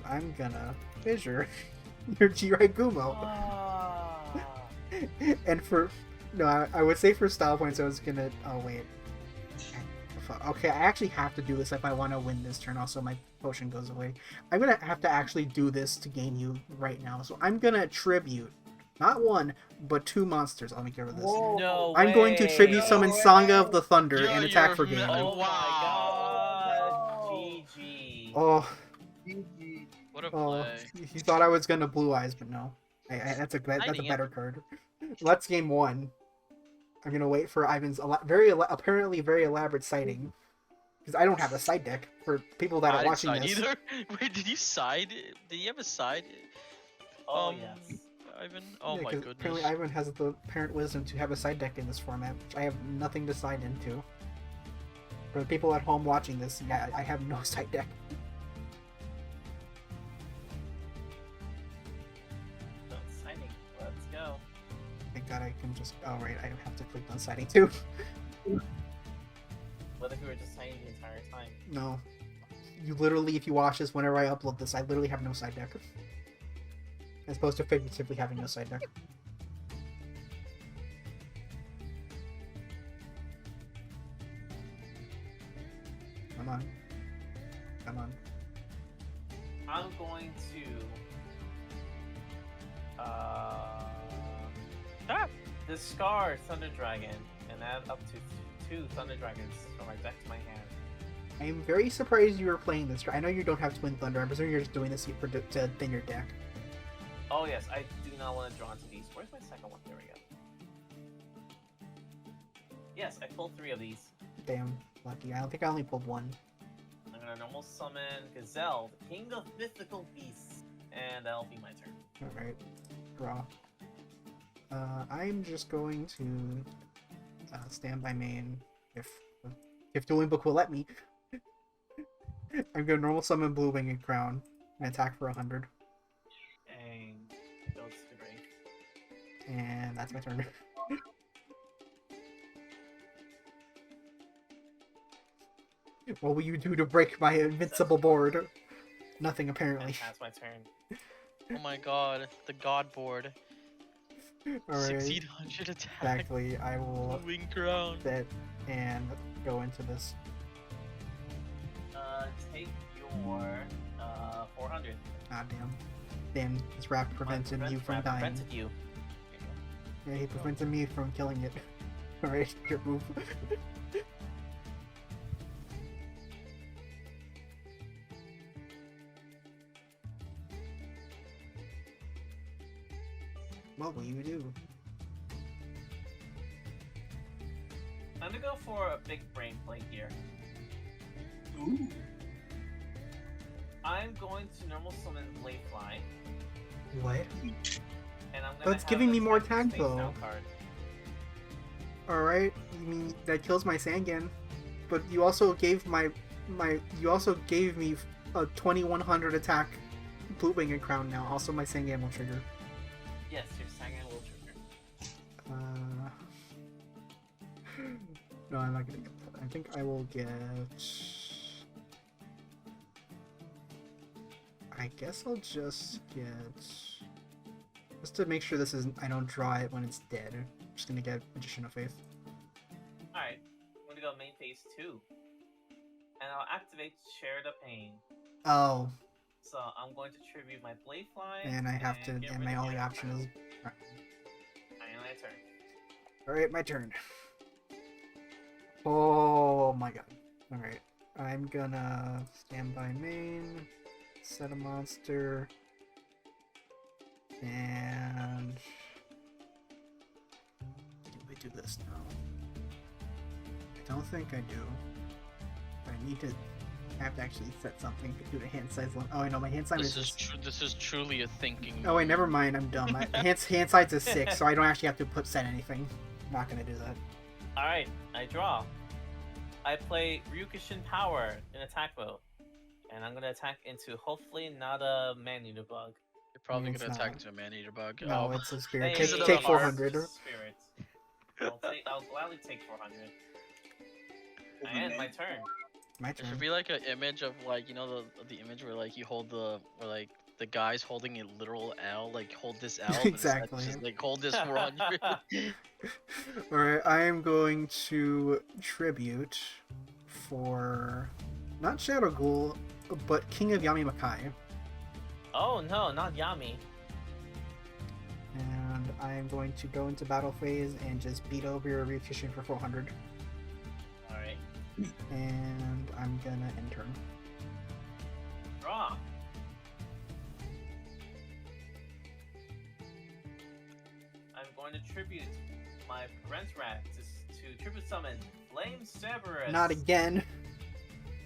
I'm gonna fissure your Jirai Gumo. Ah. And for I would say for style points, I was gonna. Oh wait. Okay, I actually have to do this if I want to win this turn. Also, my potion goes away. I'm gonna have to actually do this to gain you right now. So I'm gonna tribute, not one, but 2 monsters. Let me get rid of this. Whoa. No I'm going to way. tribute summon Sangha of the Thunder Yo, and attack for you're gain. Oh Wow. my god. Oh. GG. Oh, GG. What a oh, play. you thought I was gonna Blue Eyes, but no. That's a better card. Let's game 1. I'm gonna wait for Ivan's apparently very elaborate sighting, because I don't have a side deck for people that I are didn't watching side this. either. Wait, did you side? Did you have a side? Oh yes. yes. Ivan? Oh Yeah, my 'cause goodness. apparently Ivan has the apparent wisdom to have a side deck in this format, which I have nothing to side into. For the people at home watching this, yeah, I have no side deck. Signing. Let's go. Thank God I can just. Oh right, I have to click on siding too. What if we were just signing the entire time? No, you literally, if you watch this, whenever I upload this, I literally have no side deck. As opposed to figuratively having no side deck. Come on. Come on. I'm going to discard Thunder Dragon and add up to 2 Thunder Dragons from my deck to my hand. I'm very surprised you were playing this. I know you don't have Twin Thunder. I'm presuming you're just doing this to thin your deck. Oh yes, I do not want to draw into these. Where's my second one? Here we go. Yes, I pulled 3 of these. Damn, lucky. I don't think I only pulled one. I'm gonna normal summon Gazelle, the king of mythical beasts, and that'll be my turn. Alright, draw. I'm just going to stand by main if Dueling Book will let me. I'm gonna normal summon Blue Winged Crown and attack for 100. Dang. Goes to break. And that's my turn. What will you do to break my invincible board? Nothing, apparently. And that's my turn. Oh my god, the god board. Alright, 1600 attack. exactly. I will Wing crown. sit and go into this. Take your 400. Ah, damn. Damn, this wrap prevented you from dying. Prevented you. Yeah, he prevented me from killing it. Alright, your move. What will you do? I'm gonna go for a big brain play here. Ooh. I'm going to normal summon Bladefly, What? and I'm gonna. But it's have giving an me more attack tag, face though. down card. Alright, you mean that kills my Sangan, but you also gave me a 2100 attack Blue Winged Crown now. Also, my Sangan will trigger. Yes, your Sangan will trigger. No, I'm not gonna get that. I think I will get. I guess I'll just get. Just to make sure this isn't. I don't draw it when it's dead. I'm just gonna get Magician of Faith. Alright, I'm gonna go main phase 2. And I'll activate Share the Pain. Oh, So I'm going to tribute my Bladefly. and I have to. get And rid my of only the option is. And my turn. Alright, my turn. Oh my god. Alright. I'm gonna stand by main, set a monster, and do we do this now? I don't think I do. I need to have to actually set something due to hand size limit. Oh, I know my hand size This is. is this is truly a thinking. Oh wait, never mind. I'm dumb. Hand size is 6, so I don't actually have to set anything. Not gonna do that. Alright, I draw. I play Ryukushin Power in attack mode. And I'm gonna attack into hopefully not a man-eater bug. You're probably It's gonna attack not. into a man-eater bug. No, Oh. it's a spirit. Hey, Is it Take a 400. Spirit. I'll gladly take 400. And my turn. My There turn. should be like an image of like the image where like you hold where like the guy's holding a literal L, like hold this L, but Exactly. it's just like hold this 400. Alright, I am going to tribute for not Shadow Ghoul, but King of Yami Makai. Oh no, not Yami. And I am going to go into battle phase and just beat over your Ryukushin for 400. Alright. And I'm gonna end turn. Draw. I'm going to tribute my Parent Rat to tribute summon Flame Cerberus. Not again.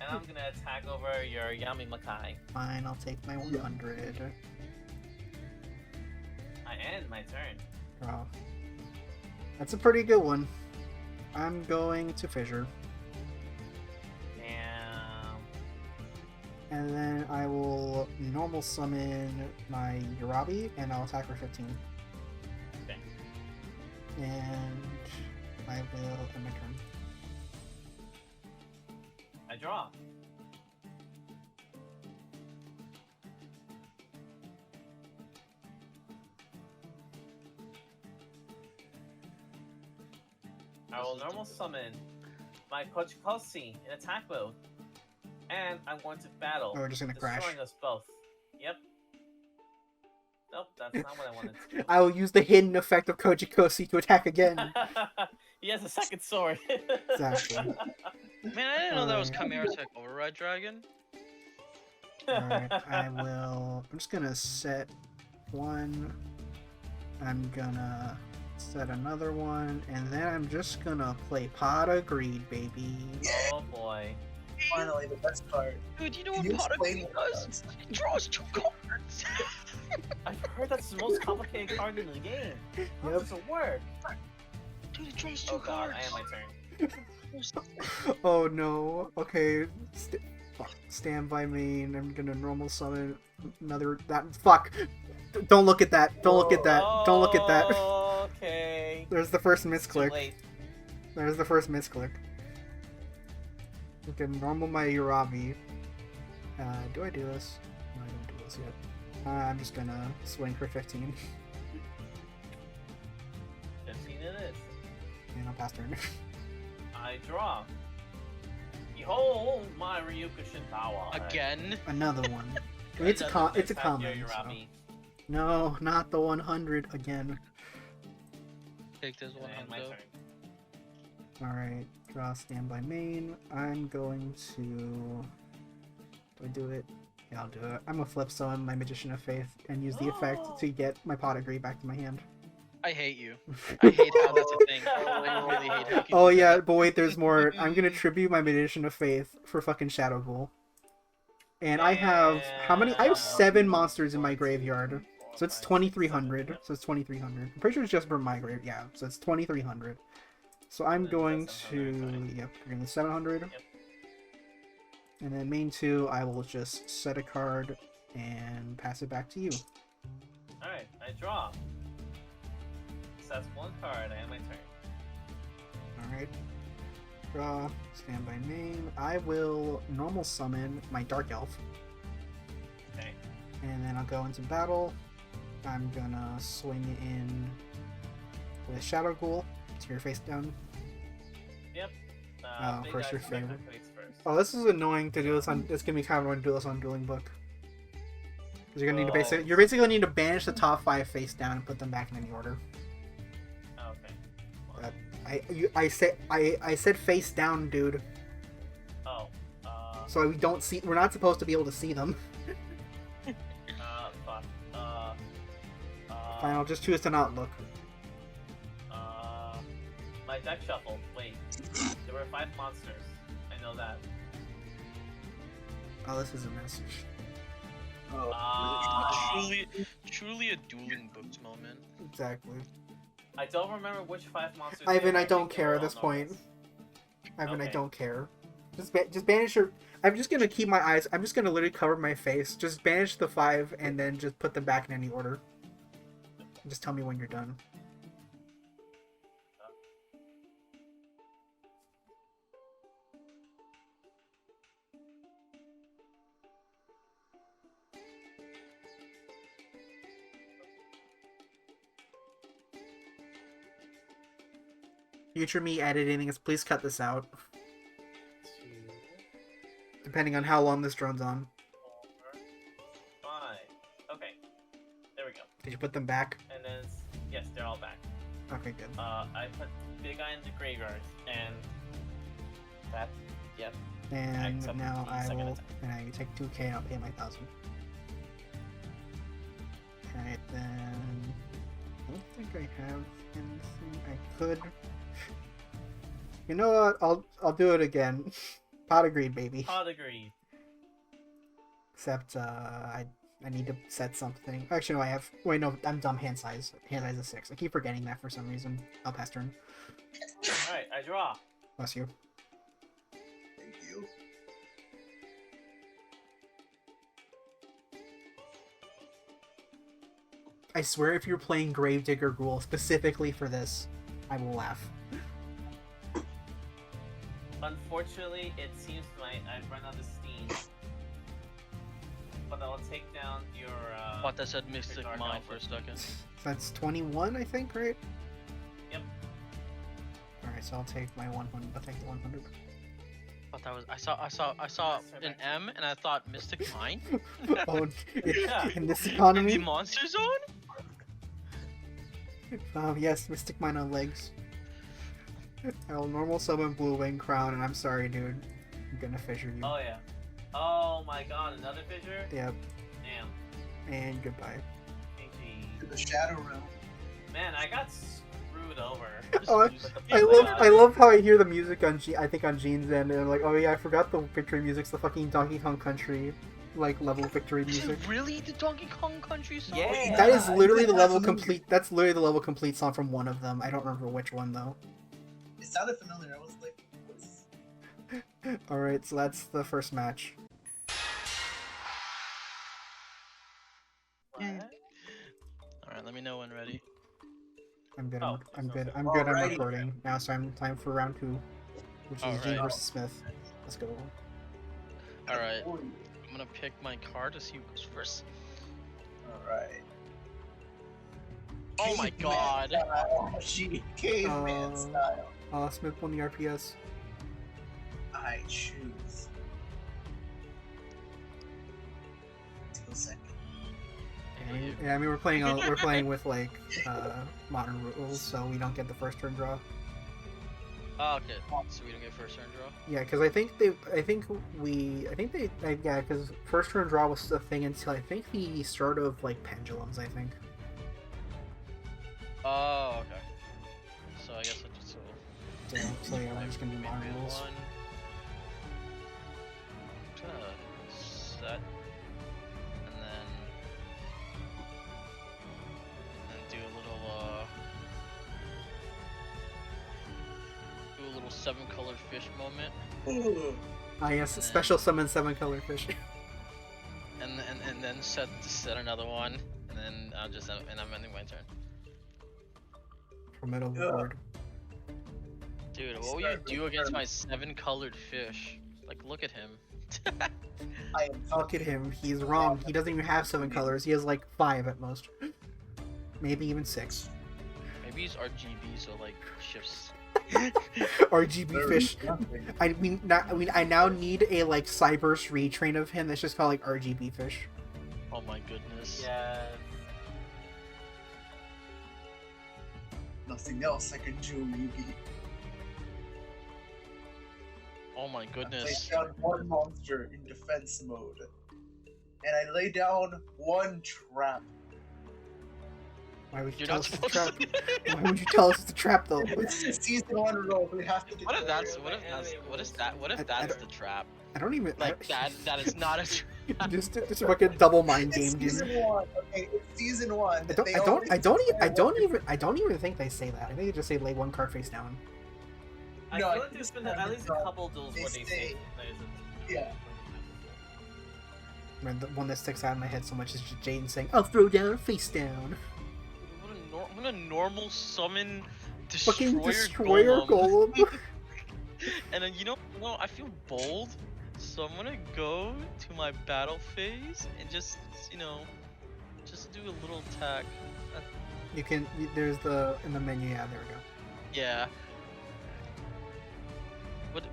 And I'm gonna attack over your Yami Makai. Fine, I'll take my 100. I end my turn. Draw. That's a pretty good one. I'm going to Fissure. Damn. And then I will normal summon my Urabi, and I'll attack for 15. Okay. And I will end my turn. I draw. I will normal summon my Kochikosi in attack mode. And I'm going to battle. Oh, we're just gonna crash. destroying us both. Yep. Nope, that's not what I wanted to do. I will use the hidden effect of Kojikosi to attack again. He has a second sword. Exactly. Man, I didn't know that was Alright. Chimera Tech Override Dragon. Alright, I'm just gonna set one. I'm gonna Set another one, and then I'm just gonna play Pot of Greed, baby. Yeah, Oh boy. finally, the best card. Dude, you know Can what you Pot of explain Greed what it does? does? It draws 2 cards. I've heard that's the most complicated card in the game. How Yep. does it work? Dude, it draws 2 Oh god, cards. I am my turn. Oh no. Okay. Stand by main. I'm gonna normal summon another. Fuck. Don't look at that. Don't look at that. Don't look at that. Okay. There's the first Too misclick. late. There's the first misclick. Okay, normal my Urabi. Do I do this? No, I don't do this yet. I'm just gonna swing for 15. 15 it is. And I'll pass turn. I draw. Behold my Ryukushin power. Again? Another one. It's a Attack common. your so- Urabi. No, not the 100 again. Take this one And my though. turn. Alright, draw standby main. I'm going to... Do I do it? Yeah, I'll do it. I'm gonna flip summon my Magician of Faith and use the effect to get my Pot of Greed back to my hand. I hate you. I hate how that's a thing. I really hate how you can Oh do yeah, that. but wait, there's more. I'm gonna tribute my Magician of Faith for fucking Shadow Ghoul. And I have... How many? I have 7 monsters in my graveyard. So it's 2,300. So it's 2,300. I'm pretty sure it's just for my grave. Yeah, so it's 2,300. So I'm going to... Yep, we're going to 700. Yep. And then main 2, I will just set a card and pass it back to you. Alright, I draw. So that's 1 card. I have my turn. Alright. Draw, standby main. I will normal summon my Dark Elf. Okay. And then I'll go into battle. I'm gonna swing it in with Shadow Ghoul. So you're face down. Yep. Oh, Big of course Eyes your Spectre favorite. Quakes first. Oh, this is annoying to do this on. It's gonna be kind of annoying to do this on Dueling Book. Because you're gonna need to you're basically gonna need to banish the top 5 face down and put them back in any order. Oh, okay. I said face down, dude. Oh. So we don't see. We're not supposed to be able to see them. Fuck. Fine, I'll just choose to not look. My deck shuffled. Wait. There were 5 monsters. I know that. Oh, this is a message. Oh, Truly a dueling books moment. Exactly. I don't remember which 5 monsters. Ivan, they I were. don't think they care were at all this point. normals. Ivan, I Okay. don't care. Just banish your. I'm just gonna keep my eyes. I'm just gonna literally cover my face. Just banish the 5 and then just put them back in any order. Just tell me when you're done. Future me editing this. Please cut this out. 2, Depending on how long this drone's on. 4, 5. Okay. There we go. Did you put them back? And then, yes, they're all back. Okay, good. I put Big Eye in the graveyard, and that, yep. And accept now the I second will. attack. And I take 2k and I'll pay my 1,000. Alright, then. I don't think I have anything. I could. You know what? I'll do it again. Pot of Greed, baby. Pod agreed. Except I need to set something. Actually, no, I have. Wait, no, I'm dumb. Hand size. Hand size is 6. I keep forgetting that for some reason. I'll pass turn. Alright, I draw. Bless you. thank you. I swear, if you're playing Gravedigger Ghoul specifically for this, I will laugh. Unfortunately, it seems I've run out of steam. But I'll take down your, Thought that said Mystic Dark Mind Elf. for a second. That's 21, I think, right? Yep. Alright, so I'll take my 100. I'll take the 100. Thought that was I saw an M and I thought Mystic Mind Oh, Yeah. in this in the economy? Monster Zone. Yes, Mystic Mine on legs. I'll normal summon Blue Wing Crown, and I'm sorry, dude. I'm gonna fissure you. Oh yeah. Oh my god, another fissure? Yep, Damn. and goodbye. GG. To the Shadow Realm. Man, I got screwed scoot over. Oh, Just I love how I hear the music on I think on Gene's end, and I'm like, oh yeah, I forgot the victory music's the fucking Donkey Kong Country, like level victory Is music. it really the Donkey Kong Country song? Yeah. That is literally the level Absolutely. complete. That's literally the level complete song from one of them. I don't remember which one though. It sounded familiar. I was like, what's... All right, so that's the first match. What? Alright, let me know when ready. I'm good. Oh, I'm so- good. I'm good. I'm Alrighty. recording now. So I'm time for round 2, which is Gene Alright. versus Smith. Let's go. Alright, I'm gonna pick my card to see who goes first. Alright. Oh my god! She caveman style. Smith won the RPS. I choose. Till second. Yeah, I mean we're playing with like modern rules, so we don't get the first turn draw. Oh, okay. So we don't get first turn draw? Yeah, because yeah, because first turn draw was the thing until I think the start of like pendulums. I think. Oh, okay. So I guess I just will. So yeah, we're just gonna do modern Maybe rules. one. Set. And then do a little 7-colored fish moment. Ooh. Ah yes, special summon 7-color fish. And then set another one. And then I'll just and I'm ending my turn. From middle of the Yeah. board. Dude, what will you do against my 7-colored fish? Like, look at him. I am Look at him. He's wrong. He doesn't even have 7 colors. He has like 5 at most. Maybe even 6. Maybe he's RGB, so like shifts. RGB fish. I now need a like Cyberse retrain of him that's just called like RGB fish. Oh my goodness. Yeah. nothing else I can do, Yugi. Oh my I goodness. laid down one monster in defense mode. And I lay down one trap. Why would you You're tell not us it's a supposed trap? to. Why would you tell us it's a trap though? It's a season 1 roll, we have to What if declare that's it. what if that's what is that what if I that's don't- the trap? I don't even Like that is not a trap. just a fucking double mind It's game, season dude. 1, okay, it's season 1. I don't even think they say that. I think they just say lay one card face down. I No, feel I like think there's been it's at least a couple duels they where they say- say there's a Yeah. Man, the one that sticks out in my head so much is just Jaden saying, "I'll throw down, face down." What a normal summon Fucking destroyer destroyer golem. And then you know, I feel bold, so I'm gonna go to my battle phase and just just do a little attack. You can. There's the in the menu. Yeah, there we go. Yeah.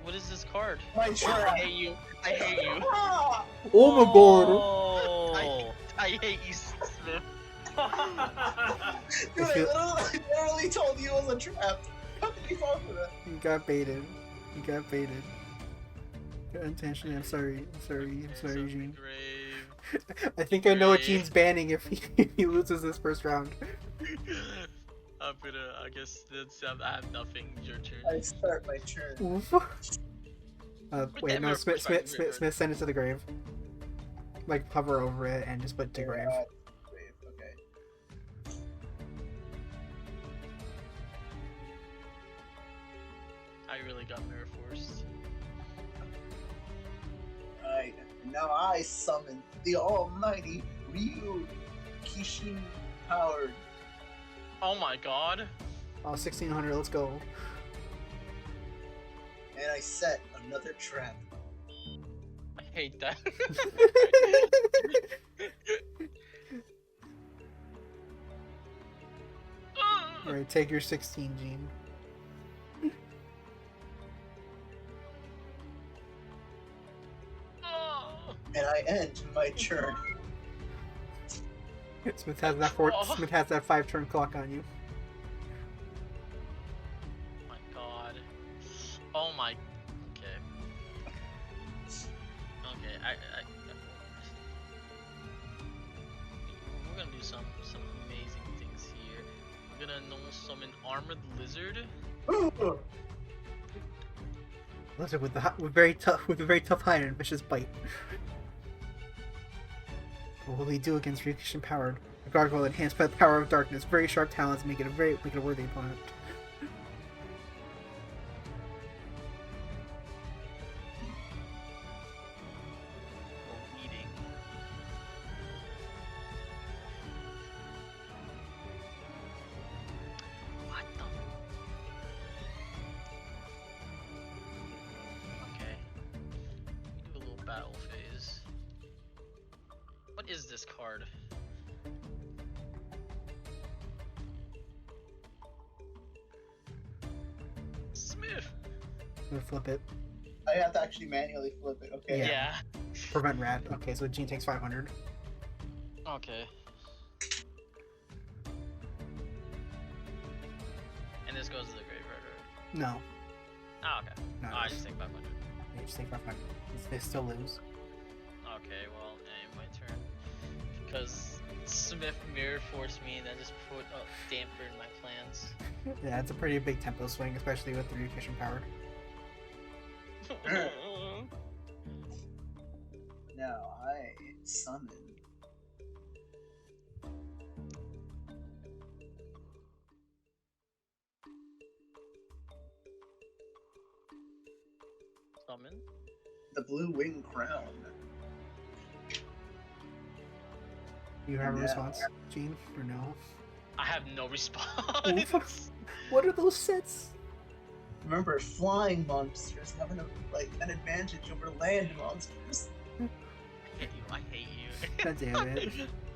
What is this card? My I trap. hate you. I hate you. Ah! Oh my god! Oh. I hate you, Smith. Dude, I feel- I literally told you it was a trap. How could you fall for that? You got baited. You got baited. Unintentionally. I'm sorry. I'm sorry, So Gene. grave. I think I know what Great. Gene's banning if he loses this first round. I guess I have nothing. Your turn. I start my turn. Oof. Wait, that no. mirror Smith, force Smith, Smith send it to the grave. Like hover over it and just put to grave. Grave, okay. I really got mirror forced. Alright, now I summon the almighty Ryu Kishin powered. Oh my god. Oh, 1600. Let's go. And I set another trap. I hate that. Alright, take your 16, Gene. And I end my turn. Smith has that Smith has that 5-turn clock on you. Oh my god. Oh my. Okay. Okay. We're gonna do some amazing things here. We're gonna normal summon Armored Lizard. Lizard with a very tough hide and vicious bite. What will he do against Ryukishin powered? A gargoyle enhanced by the power of darkness. Very sharp talons make it a worthy opponent. Eating. What the? Okay. We do a little battle phase. What is this card? Smith. I'm gonna flip it. I have to actually manually flip it. Okay. Yeah. Prevent rad. Okay, so Gene takes 500. Okay. And this goes to the graveyard, right? No. Oh, okay. No. Oh, I just take 500. You just take 500. They still lose. Okay, well, my turn. Because Smith mirror forced me and that just put a damper in my plans. Yeah, it's a pretty big tempo swing, especially with the Ryukishin powered. Now I summon. Summon? The Blue Wing Crown. You have a Yeah. response, Gene, or no? I have no response. What are those sets? Remember, flying monsters having an advantage over land monsters. I hate you. God damn it.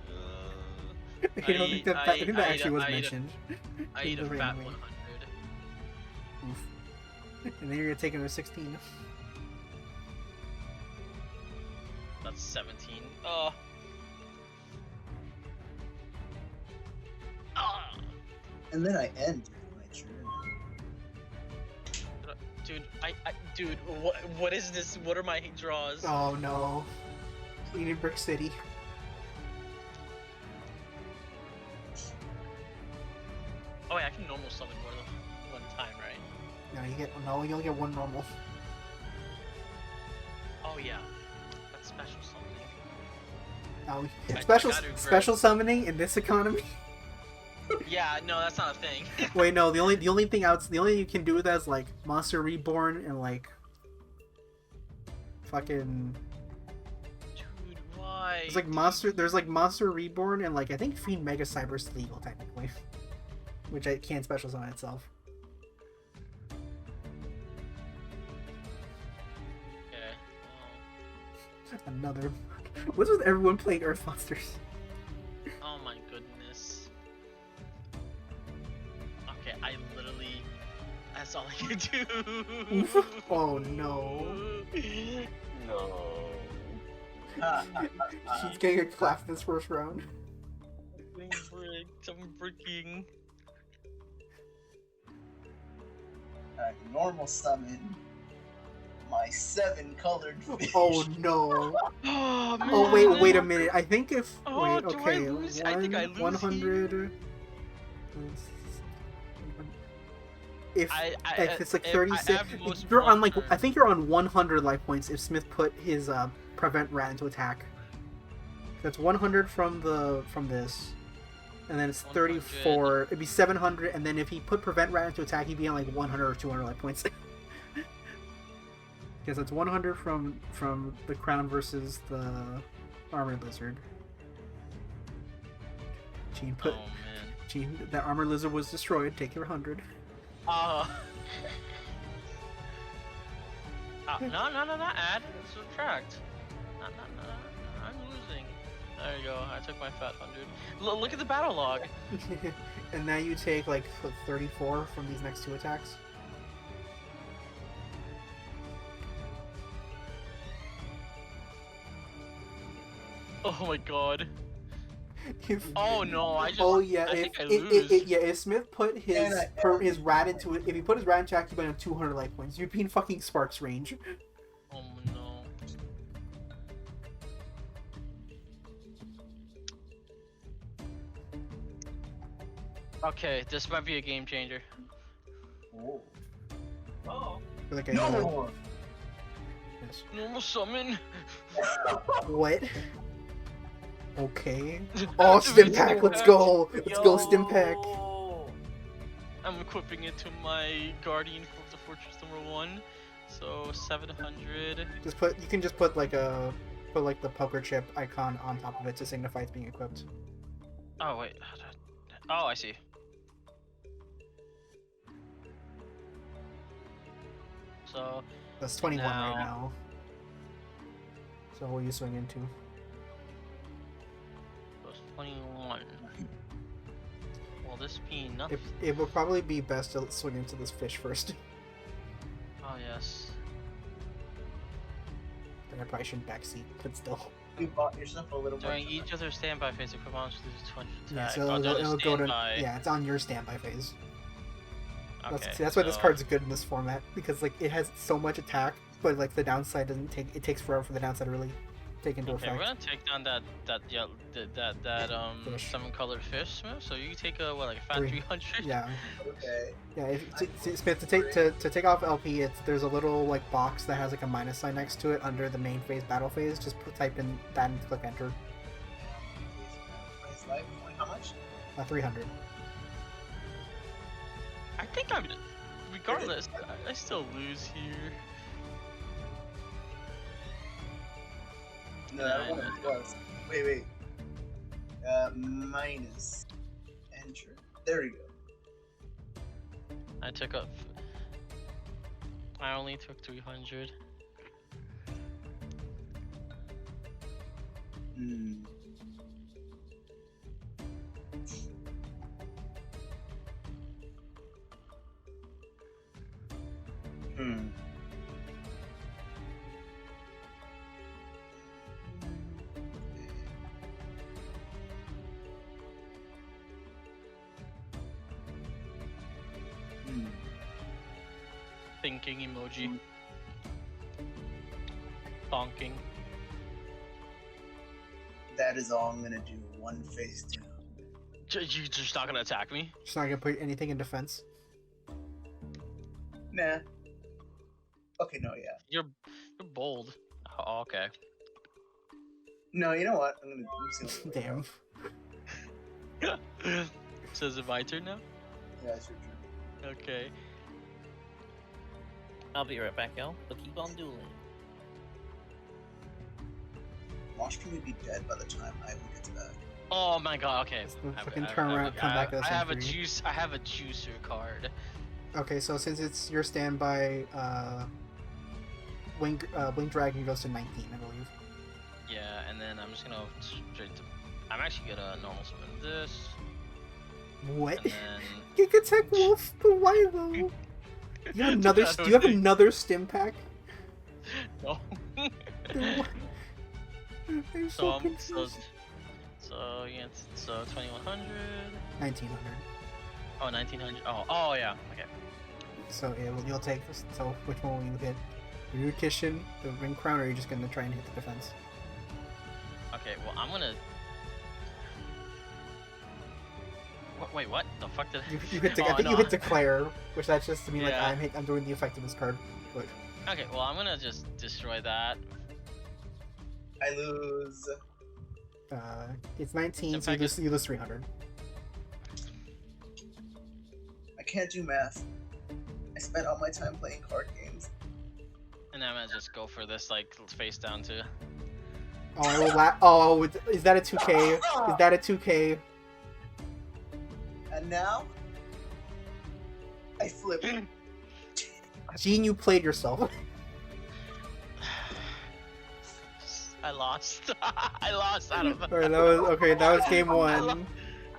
Uh, I don't think that actually was mentioned. I eat a The fat randomly. 100. Oof. And then you're gonna take him to 16. That's 17. And then I end my turn. Dude, what is this? What are my draws? Oh no. Eden Brick City. Oh wait, I can normal summon more than one time, right? You only get one normal. Oh yeah, that's special summoning. No, I special gotta summoning in this economy. Yeah, no, that's not a thing. Wait, no. The only thing you can do with that is like Monster Reborn and like fucking. Dude, why? It's like Monster. There's like Monster Reborn and like I think Fiend Mega Cyber's legal technically, which I can't special summon itself. Okay. Another. What's with everyone playing Earth Monsters? Oh my goodness. Okay, I literally. That's all I can do. Oh no. No. She's getting a clap this first round. I'm freaking. I normal summon my 7-colored fish. Oh no. Oh, man. Oh wait a minute. I think if Oh, wait, do I okay, lose? I think I lose 100. If it's like I 36, have most you're on like one I think you're on 100 life points if Smith put his prevent rat into attack. That's 100 from this, and then it's 100. 34. It'd be 700, and then if he put prevent rat into attack, he'd be on like 100 or 200 life points. Because that's 100 from the crown versus the armored lizard. Gene put Oh man. Gene, that armored lizard was destroyed. Take your 100. No, not add. Subtract. No, I'm losing. There you go. I took my fat 100. Look at the battle log. And now you take like 34 from these next two attacks. Oh my god. If, Oh no, I just. oh yeah, I if think I lose. if Smith put his rat into it, if he put his rat into attack, he'd be on 200 life points. You'd be in fucking Sparks range. Oh no. Okay, this might be a game changer. Oh. Oh. Feel like I No! yes. Normal summon. What? Okay. Oh, stim pack. Let's go. Let's go, stim pack. Yo! I'm equipping it to my guardian for the fortress number 1. So 700. Just put. You can just put like a put like the poker chip icon on top of it to signify it's being equipped. Oh wait. Oh, I see. So That's 21 Now- right now. So what will you swing into? that's 21. Will this be enough? It will probably be best to swing into this fish first. Oh yes. Then I probably shouldn't backseat, but still. You bought yourself a little more During time. each of their standby phase, equip monsters lose 20 Yeah, attack. so Oh, during the it'll go to standby. yeah. It's on your standby phase. Okay, See, that's why this so- card's good in this format because like it has so much attack, but like the downside doesn't take. It takes forever for the downside to really take into Okay, effect. we're gonna take down that Fish. 7-colored fish, Smith. So you can take a what, like a fat 300? Yeah, Okay. yeah. To take off LP, there's a little like box that has like a minus sign next to it under the main phase battle phase. Just type in that and click enter. Price life, how much? 300. I think I'm. Regardless, I still lose here. No, that one was. Wait. Minus. Enter. There we go. I took up. I only took 300. Hmm. Hmm. Hmm. Thinking emoji. Bonking. That is all I'm gonna do. One face down. You just not gonna attack me? Just not gonna put anything in defense. Nah. Okay, no, yeah. You're bold. Oh, okay. No, you know what? I'm just gonna Damn. So is it my turn now? Yeah, it's your turn. Okay. I'll be right back, y'all. But keep on dueling. Watch me be dead by the time I get to that. Oh my god. Okay. Fucking turn around, come back to the I have a century. juice. I have a juicer card. Okay, so since it's your standby, Wing Dragon goes to 19, I believe. Yeah, and then I'm just gonna straight to. I'm actually gonna normal summon this, What? and then. Giga Tech Wolf, but why though? You have another. Do you have another stim pack? No. Then what? I'm so So confused. so yeah, so 2100. 1900. Oh, 1900. Oh yeah. Okay. So yeah, you'll take. So which one will you hit? Your Kishin, the Ring Crown, or are you just gonna try and hit the defense? Okay. Well, I'm gonna. Wait, what? The fuck did I? You hit. I think no. you hit Declare, which that's just to me like Yeah. I'm doing the effect of this card. But Okay. Well, I'm gonna just destroy that. I lose. it's 19, In so fact, you lose 300. I can't do math. I spent all my time playing card games. And then I'm gonna just go for this like face down too. Oh, I will oh, is that a 2K? Is that a 2K? And now, I flip. Gene, you played yourself. I lost. I lost out of that. Alright, that was okay. That was game one.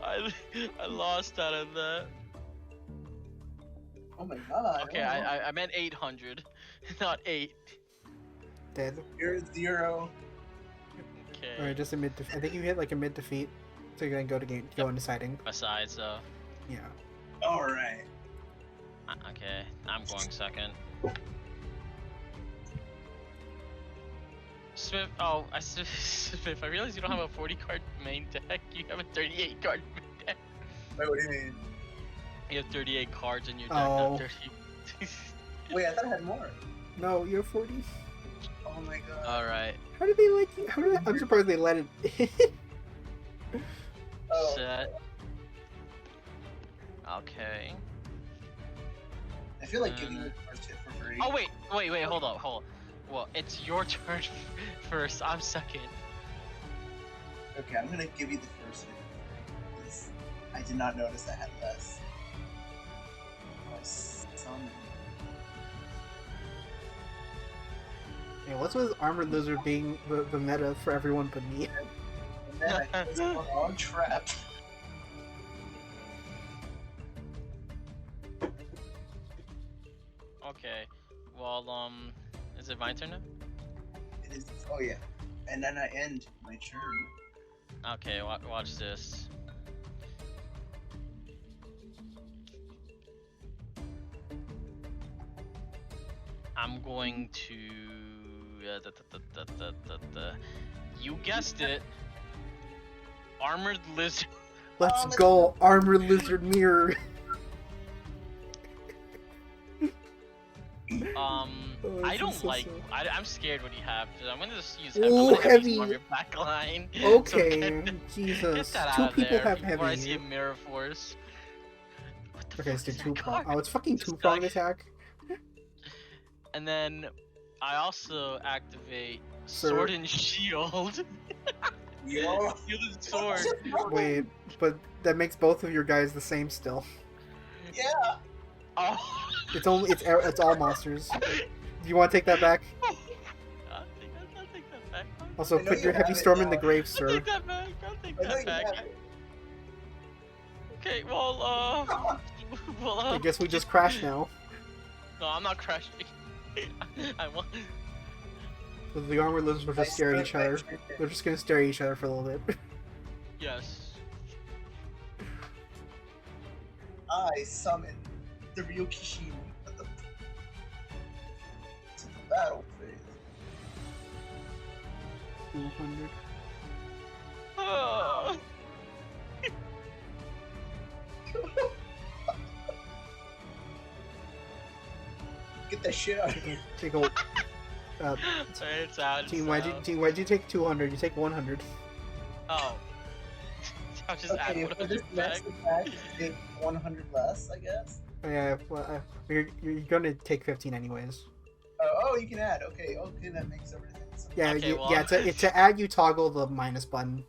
I lost out of that. Oh my god. Okay, I meant 800, not 8. Dead. You're 0. Okay. Alright, just a mid. I think you hit like a mid defeat, so you're gonna go in deciding. Besides, Yeah. Alright. okay, I'm going second. Smith, Smith, I realize you don't have a 40 card main deck. You have a 38 card main deck. Wait, what do you mean? You have 38 cards in your deck, Oh. not 30. Wait, I thought I had more. No, you're 40. Oh my god. Alright. How did they let you? I'm surprised they let it. Oh, Set. Okay. I feel like giving you the first hit for free. Oh wait, hold on. Well, it's your turn first. I'm second. Okay, I'm gonna give you the first hit for free. Because I did not notice I had less. Oh, summon. Yeah, what's with Armored Lizard being the meta for everyone but me? And then I just went on trap. Okay. Well, is it my turn now? It is. Oh yeah. And then I end my turn. Okay, watch this. I'm going to. You guessed it. Armored lizard. Let's let's go, Armored Lizard Mirror. Oh, I this don't is so like. sad. I'm scared what you have. I'm gonna just use Ooh, heavy heavy. on your back line. Okay, Get Jesus. that Two out of people there have before I see heavy. a mirror force. What the Okay, fuck let's do is that two prong. card? Oh, it's fucking Just two prong like- attack. And then I also activate Sir. Sword and Shield. Yo. Shield and Sword. Wait, but that makes both of your guys the same still. Yeah. Oh. It's it's all monsters. Do you want to take that back? I'll take that back. Also, I know put you your have heavy it storm in the now. grave, I'll sir. take that back. I'll take I know that you back. have it. Okay, well, I guess we just crash now. No, I'm not crashing. I want. So the Armored Lizards will I just stare at spent each my other. turn. They're just gonna stare at each other for a little bit. Yes. I summon the Ryukishimi to the battle phase. 200. Oh. Get that shit out of here. Take a. It's out. Team, it's out. why'd you take 200? You take 100. Oh. I'll just add Okay, for this 100 back. next attack, you take 100 less, I guess. Oh, yeah, well, you're gonna take 15 anyways. Oh, you can add. Okay, that makes everything. Yeah, Okay, well, to add, you toggle the minus button.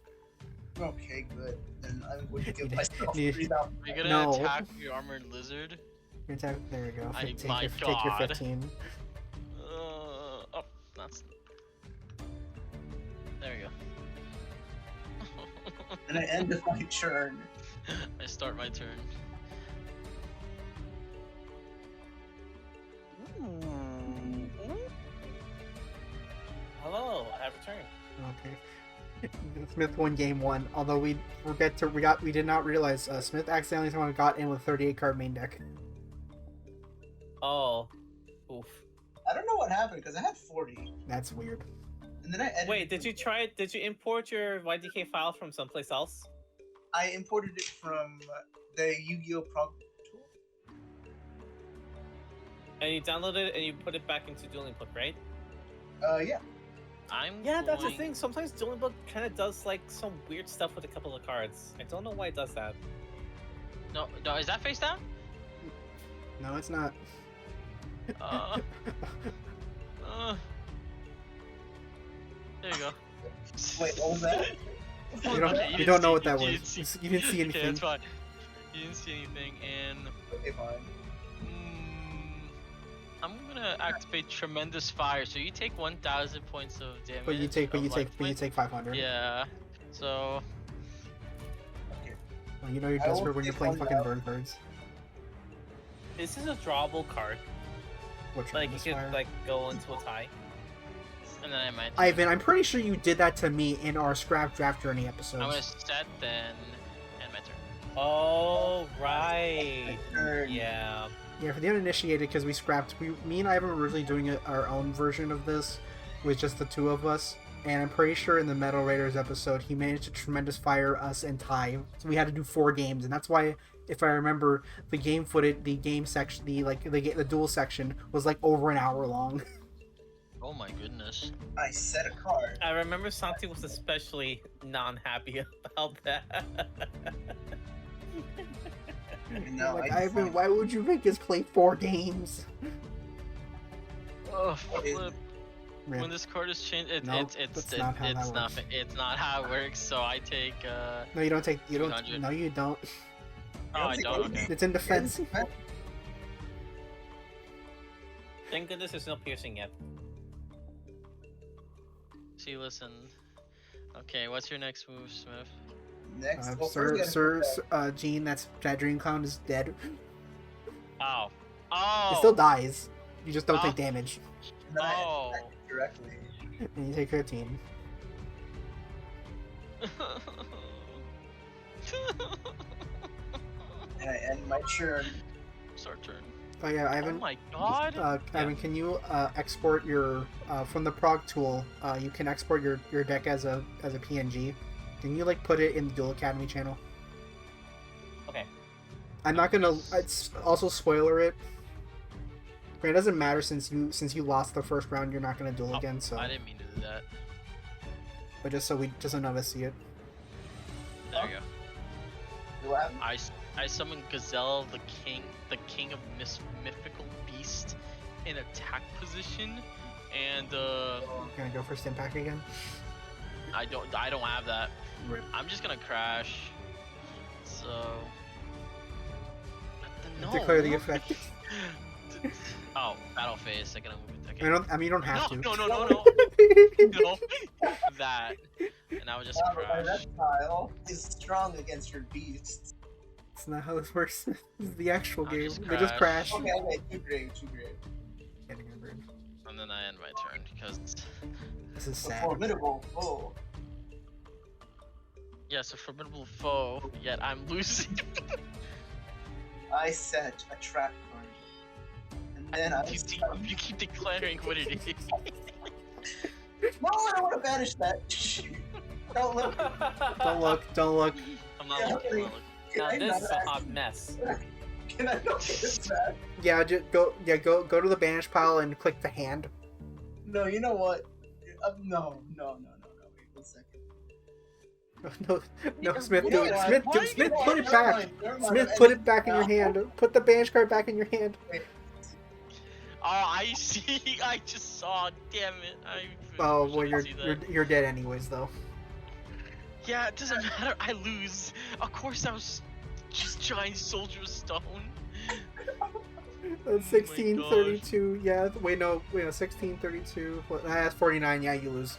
Okay, good. Then I'm going to give You- myself you- 3,000. Are you gonna No. attack your armored lizard? There we go. My Take your God. 15. Oh, that's. There we go. And I end my turn. I start my turn. Hello, I have returned. Okay. Smith won game one. Although we did not realize Smith accidentally someone got in with 38 card main deck. Oh, oof. I don't know what happened because I had 40, That's weird. and then I edited. Wait, did you import your YDK file from someplace else? I imported it from the Yu-Gi-Oh! Prog tool. And you downloaded it and you put it back into Dueling Book, right? Yeah. Yeah, that's the going- thing. Sometimes Dueling Book kind of does like some weird stuff with a couple of cards. I don't know why it does that. No, is that face down? No, it's not. Uh, there you go. Wait, what was that? You don't, Okay, you didn't don't know see- what that you was. didn't see- You didn't see Okay, anything. that's fine. You didn't see anything, and Okay, fine. I'm gonna activate tremendous fire. So you take 1,000 points of damage. But you take of life points. 500. Yeah. So Okay. Well, you know you're I will desperate when you're take playing one fucking now. burn cards. This is a drawable card. What Like you tremendous could fire? like go into a tie. and then I might. Ivan, I'm pretty sure you did that to me in our scrap draft journey I'm episodes. gonna set then and my turn. Oh right. Turn. Yeah. Yeah, for the uninitiated, because me and Ivan were originally doing our own version of this with just the two of us. and I'm pretty sure in the Metal Raiders episode he managed to tremendous fire us and Ty. So we had to do 4 games, and that's why, if I remember, the game footage, the game section, the duel section was like over an hour long. Oh my goodness. I set a card. I remember Santi was especially non-happy about that. And now Like, I Ivan, find- why would you make us play 4 games? Oh flip. Man, When this card is changed, No, that's not how that works. it's not how it works. So I take no, you don't take. You don't. 200. No, you don't. Oh, I don't. Okay. It's in defense. Thank goodness there's no piercing yet. See, listen. Okay, what's your next move, Smith? Next, well, first we gotta Sir, put that- Gene, that Dream Clown is dead. Oh. Oh. It still dies. You just don't Oh. take damage, and then I Oh. attack it directly. and you take 13. And I end my turn. Start turn. Oh yeah, Oh Ivan. my god. Ivan, can you export your from the prog tool? You can export your deck as a PNG. Can you like put it in the Duel Academy channel? Okay. I'm not gonna. It's also spoiler it. But it doesn't matter since you lost the first round. You're not gonna duel Oh, again. So, I didn't mean to do that. but just so none of us see it. There you go. What happened? I summon Gazelle, the king of mythical beast, in attack position, and Gonna go for Stim Pack again. I don't have that. Rip. I'm just gonna crash. So. No. Declare the effect. Oh, battle phase. I gotta move it. Okay. I mean, you don't have to. No. No. That. And I would just My crash. reptile is strong against your beasts. That's not how this works. This is the actual I'll game. just They just crash. crash. Okay, too great. Getting a bird. And then I end my turn because. This is A sad. formidable foe. Yes, a formidable foe, yet I'm losing. I set a trap card. And then I You keep declaring what it is. No, I don't want to banish that. Don't look. Don't look. I'm not looking. Now Can I this is a not hot mess. Can I not get this back? Yeah, go to the banish pile and click the hand. No, you know what? No. Wait 1 second. No, Smith, You do know it. what? Smith, You know put what? it Never back. mind, never mind. Smith, I'm put it ending back in your now. hand. Put the banish card back in your hand. Oh, I see. I just saw. Damn it. Oh well, shouldn't see that. you're dead anyways though. Yeah, it doesn't matter. I lose. Of course, I was just giant soldier of stone. That's 1632. Yeah. Wait, no. 1632. That's 49. Yeah, you lose.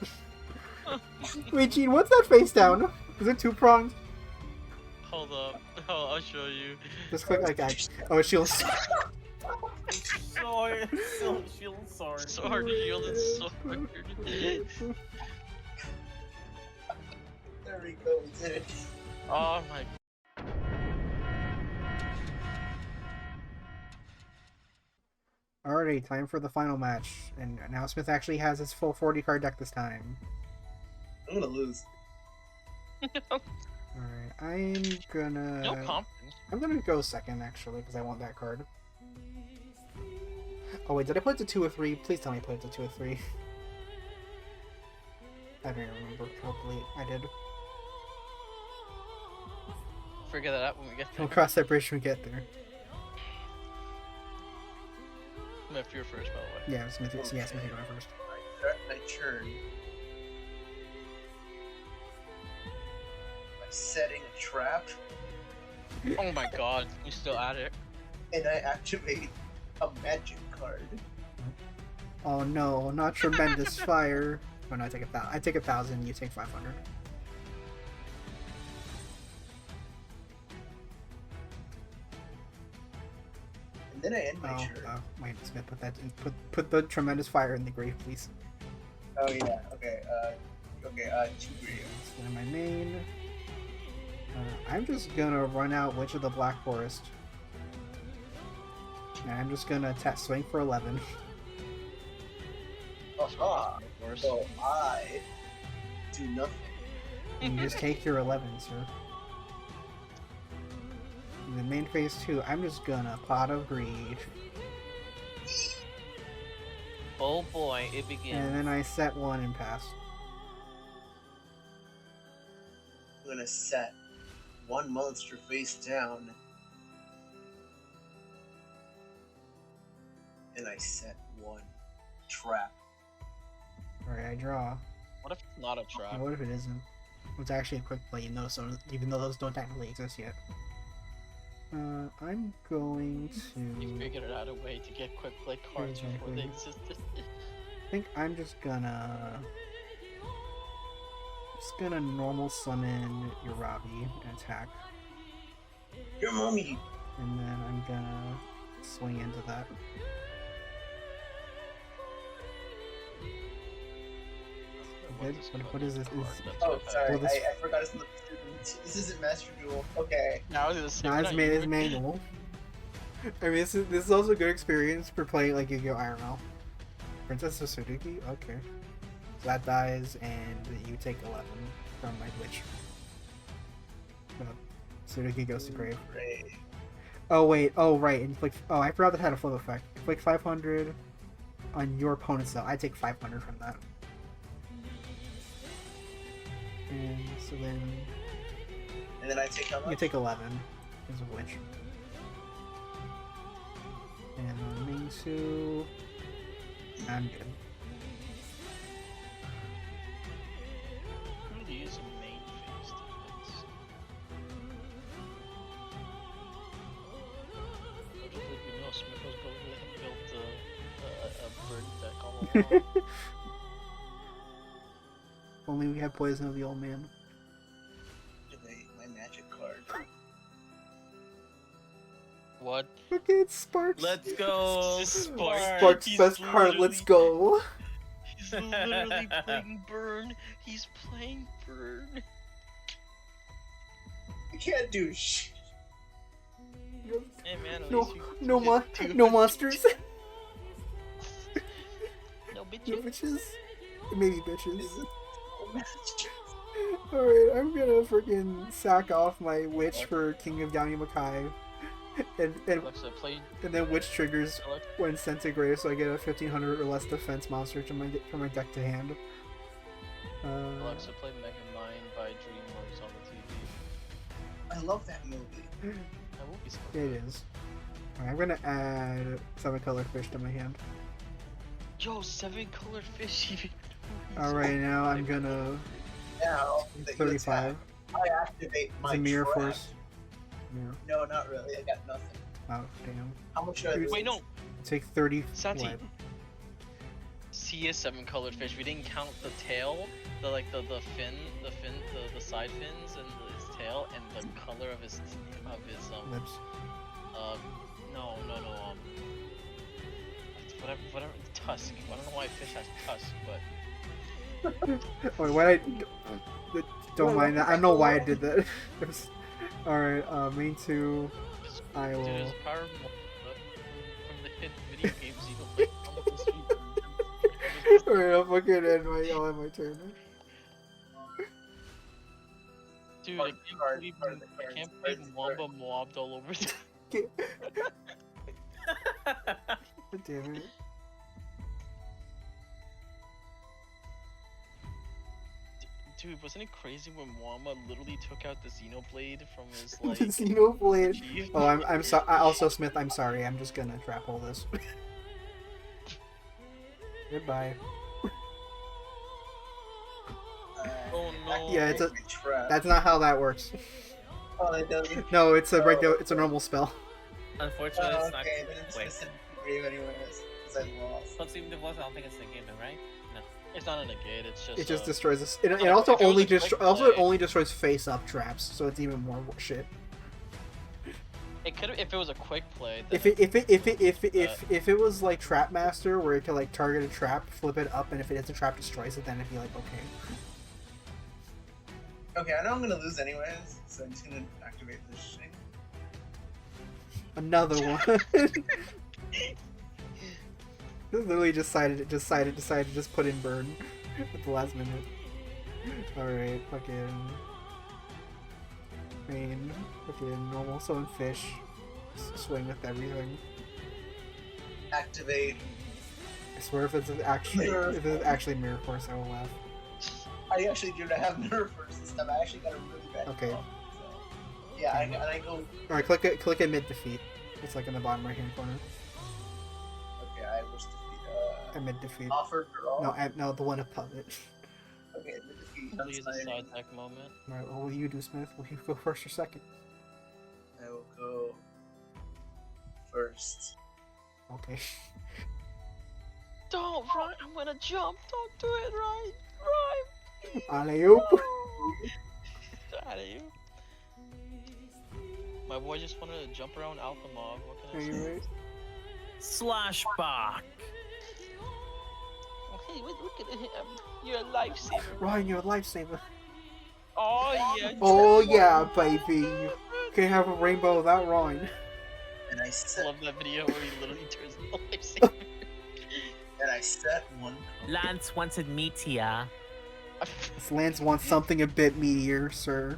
Wait, Gene, what's that face down? Is it 2-pronged? Hold up. Oh, I'll show you. Just click like that. Oh, it shields. Sword, shield, sword. Sword, shield, and sword. There we go. We did it. Oh my. Alrighty, time for the final match. And now Smith actually has his full 40 card deck this time. I'm gonna lose. Alright, I'm gonna... No confidence. I'm gonna go second, actually, because I want that card. Oh wait, did I put it to 2 or 3? Please tell me I put it to 2 or 3. I don't even remember. Hopefully, I did. Figure that out when we get there. We'll cross that bridge when we get there. If you're first, by the way. Yeah, Smith, Smith, you're going first. I start my turn by setting a trap, Oh my god, you still at it. and I activate a magic card. Oh no, not tremendous fire. Oh no, I take 1,000, you take 500. And then I end my Oh, turn. wait, Smith, put the tremendous fire in the grave, please. Oh yeah, okay, 2 grave. That's my main. I'm just gonna run out Witch of the Black Forest. And I'm just gonna swing for 11. Aha! Of course. So I do nothing. You just take your 11, sir. In the main phase 2, I'm just gonna Pot of Greed. Oh boy, it begins. And then I set 1 and pass. I'm gonna set 1 monster face down. And I set 1 trap. Alright, I draw. What if it's not a trap? Now, what if it isn't? It's actually a quick play, even though those don't technically exist yet. I'm going You to... figured out a way to get quick play cards before they existed. I think I'm just gonna normal summon Urabi and attack. Your mommy! And then I'm gonna swing into that. What is this? Oh, sorry, Well, this- I forgot it's not. This isn't Master Duel. Okay. Now it's Nah, it's manual. I mean, this is also a good experience for playing like Yu-Gi-Oh! IRL. Princess of Suzuki? Okay. So that dies, and you take 11 from my Witch. Suzuki goes to grave. Great. Oh wait, oh right, inflict. Oh, I forgot that had a flip effect. Inflict 500 on your opponent's cell. I take 500 from that. And so then And then I take how much? you take 11 as a Witch. And on main 2, I'm good. Who would use a main phase defense? Little did we know Smith was built a bird deck all along. Only we have Poison of the Old Man. Activate my magic card. What? Okay, it's Sparks. Let's go. Sparks. Sparks He's best card, let's go. He's literally playing Burn. He's playing Burn. You can't do shit. Hey man, at No, least you no, get two- no monsters. No No bitches. bitches. Maybe bitches. Alright, I'm gonna freaking sack off my Witch for King of Downey Makai. And Alexa, play. then Witch triggers Alexa, when sent to grave, so I get a 1500 or less defense monster from my deck to hand. Alexa, play Mega Mind by DreamWorks on the TV. I love that movie. That will be so It is. Alright, I'm gonna add 7 color fish to my hand. Yo, 7 colored fish even. Alright, now I'm gonna Now that you 35. attack, I activate my It's a mirror trap. force. Mirror. No, not really. I got nothing. Oh, damn. How much should I lose? Wait, no. Take 30. Santi. What? C is 7 colored fish. We didn't count the tail, the fin, the side fins, and his tail, and the color of his Lips. no, whatever, tusk. I don't know why fish has tusk, but Wait, why don't mind that. I don't know why I did that. Alright, main 2. I dude, will. there's a power from the hit video games you don't play on the street. Alright, I'll fucking I'll end my turn. Dude, Part- part- I part of the can't cards, believe part- Wamba mobbed all over. God damn it. Dude, wasn't it crazy when Wamba literally took out the Xenoblade from his The like Xenoblade. chief? Oh, I'm sorry. Also, Smith, I'm sorry. I'm just gonna trap hole this. Goodbye. Oh no. Yeah, it's a- activate my trap. That's not how that works. Oh, it doesn't. No, it's a regular. It's a normal spell. Unfortunately, Oh, it's not okay, then it's quick. just in the grave anyways, because I lost. Plus, even if it was, I don't think it's the game, right? No. It's not a negate, it's just It just uh, destroys us. It no, also if it was only a quick also play- only destroys face-up traps, so it's even more shit. it could if it was a quick play. Then If it was like Trap Master, where it could like target a trap, flip it up, and if it hits a trap, destroys it, then it'd be like okay. Okay, I know I'm gonna lose anyways, so I'm just gonna activate this thing. Another one. Literally decided to just put in burn at the last minute. Alright, fucking main, fucking normal summon fish. Swing with everything. Activate. I swear if it's actually Mirror Force, I will laugh. I actually do not have Nerve Force this time. I actually got a really bad Okay. call, so. Yeah, I go. Alright, click it mid defeat. It's like in the bottom right hand corner. Okay, I wish defeat. At mid defeat. Offer draw. No, the one above it. Okay, mid defeat. Use a side deck moment. Alright, what will you do, Smith? Will you go first or second? I will go first. Okay. Don't, Ryan, I'm gonna jump. Don't do it, Ryan. Alley-oop. Out of you. My boy just wanted to jump around Alpha Mob. What can Are I you say? right? Slash back. Oh, hey, look at him. You're a lifesaver. Ryan, you're a lifesaver. Oh, yeah. Oh yeah, baby. You can't have a rainbow without Ryan. And I I set love that video where he literally turns into a lifesaver. one. Lance wanted meteor. This Lance wants something a bit meatier, sir.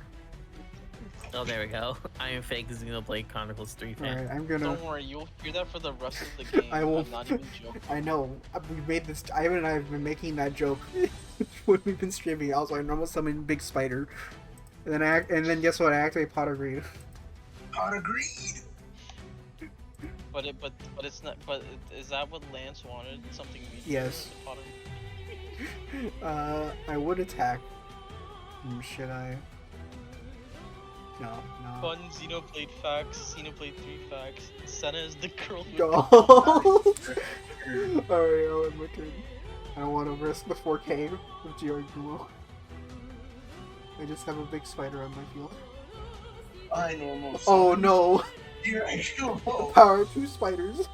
Oh, there we go. I am fake Xenoblade Chronicles 3 fan. Alright, I'm gonna. Don't worry, you'll hear that for the rest of the game. I will. I'm not even joking. I know. We made this. Ivan and I have been making that joke when we've been streaming. Also, I normal summon Big Spider, and then guess what? I activate Pot of Greed. Pot of Greed. But it's not. But is that what Lance wanted? Something meteor? Yes. The pot of- I would attack. Should I? No. Fun Xenoblade facts, Xenoblade 3 facts. Senna is the girl with Go. Alright, I'll end my turn. I don't want to risk the 4K of yugioh. I just have a big spider on my field. I normal. Oh no! Here I go. Power 2 spiders. Dude,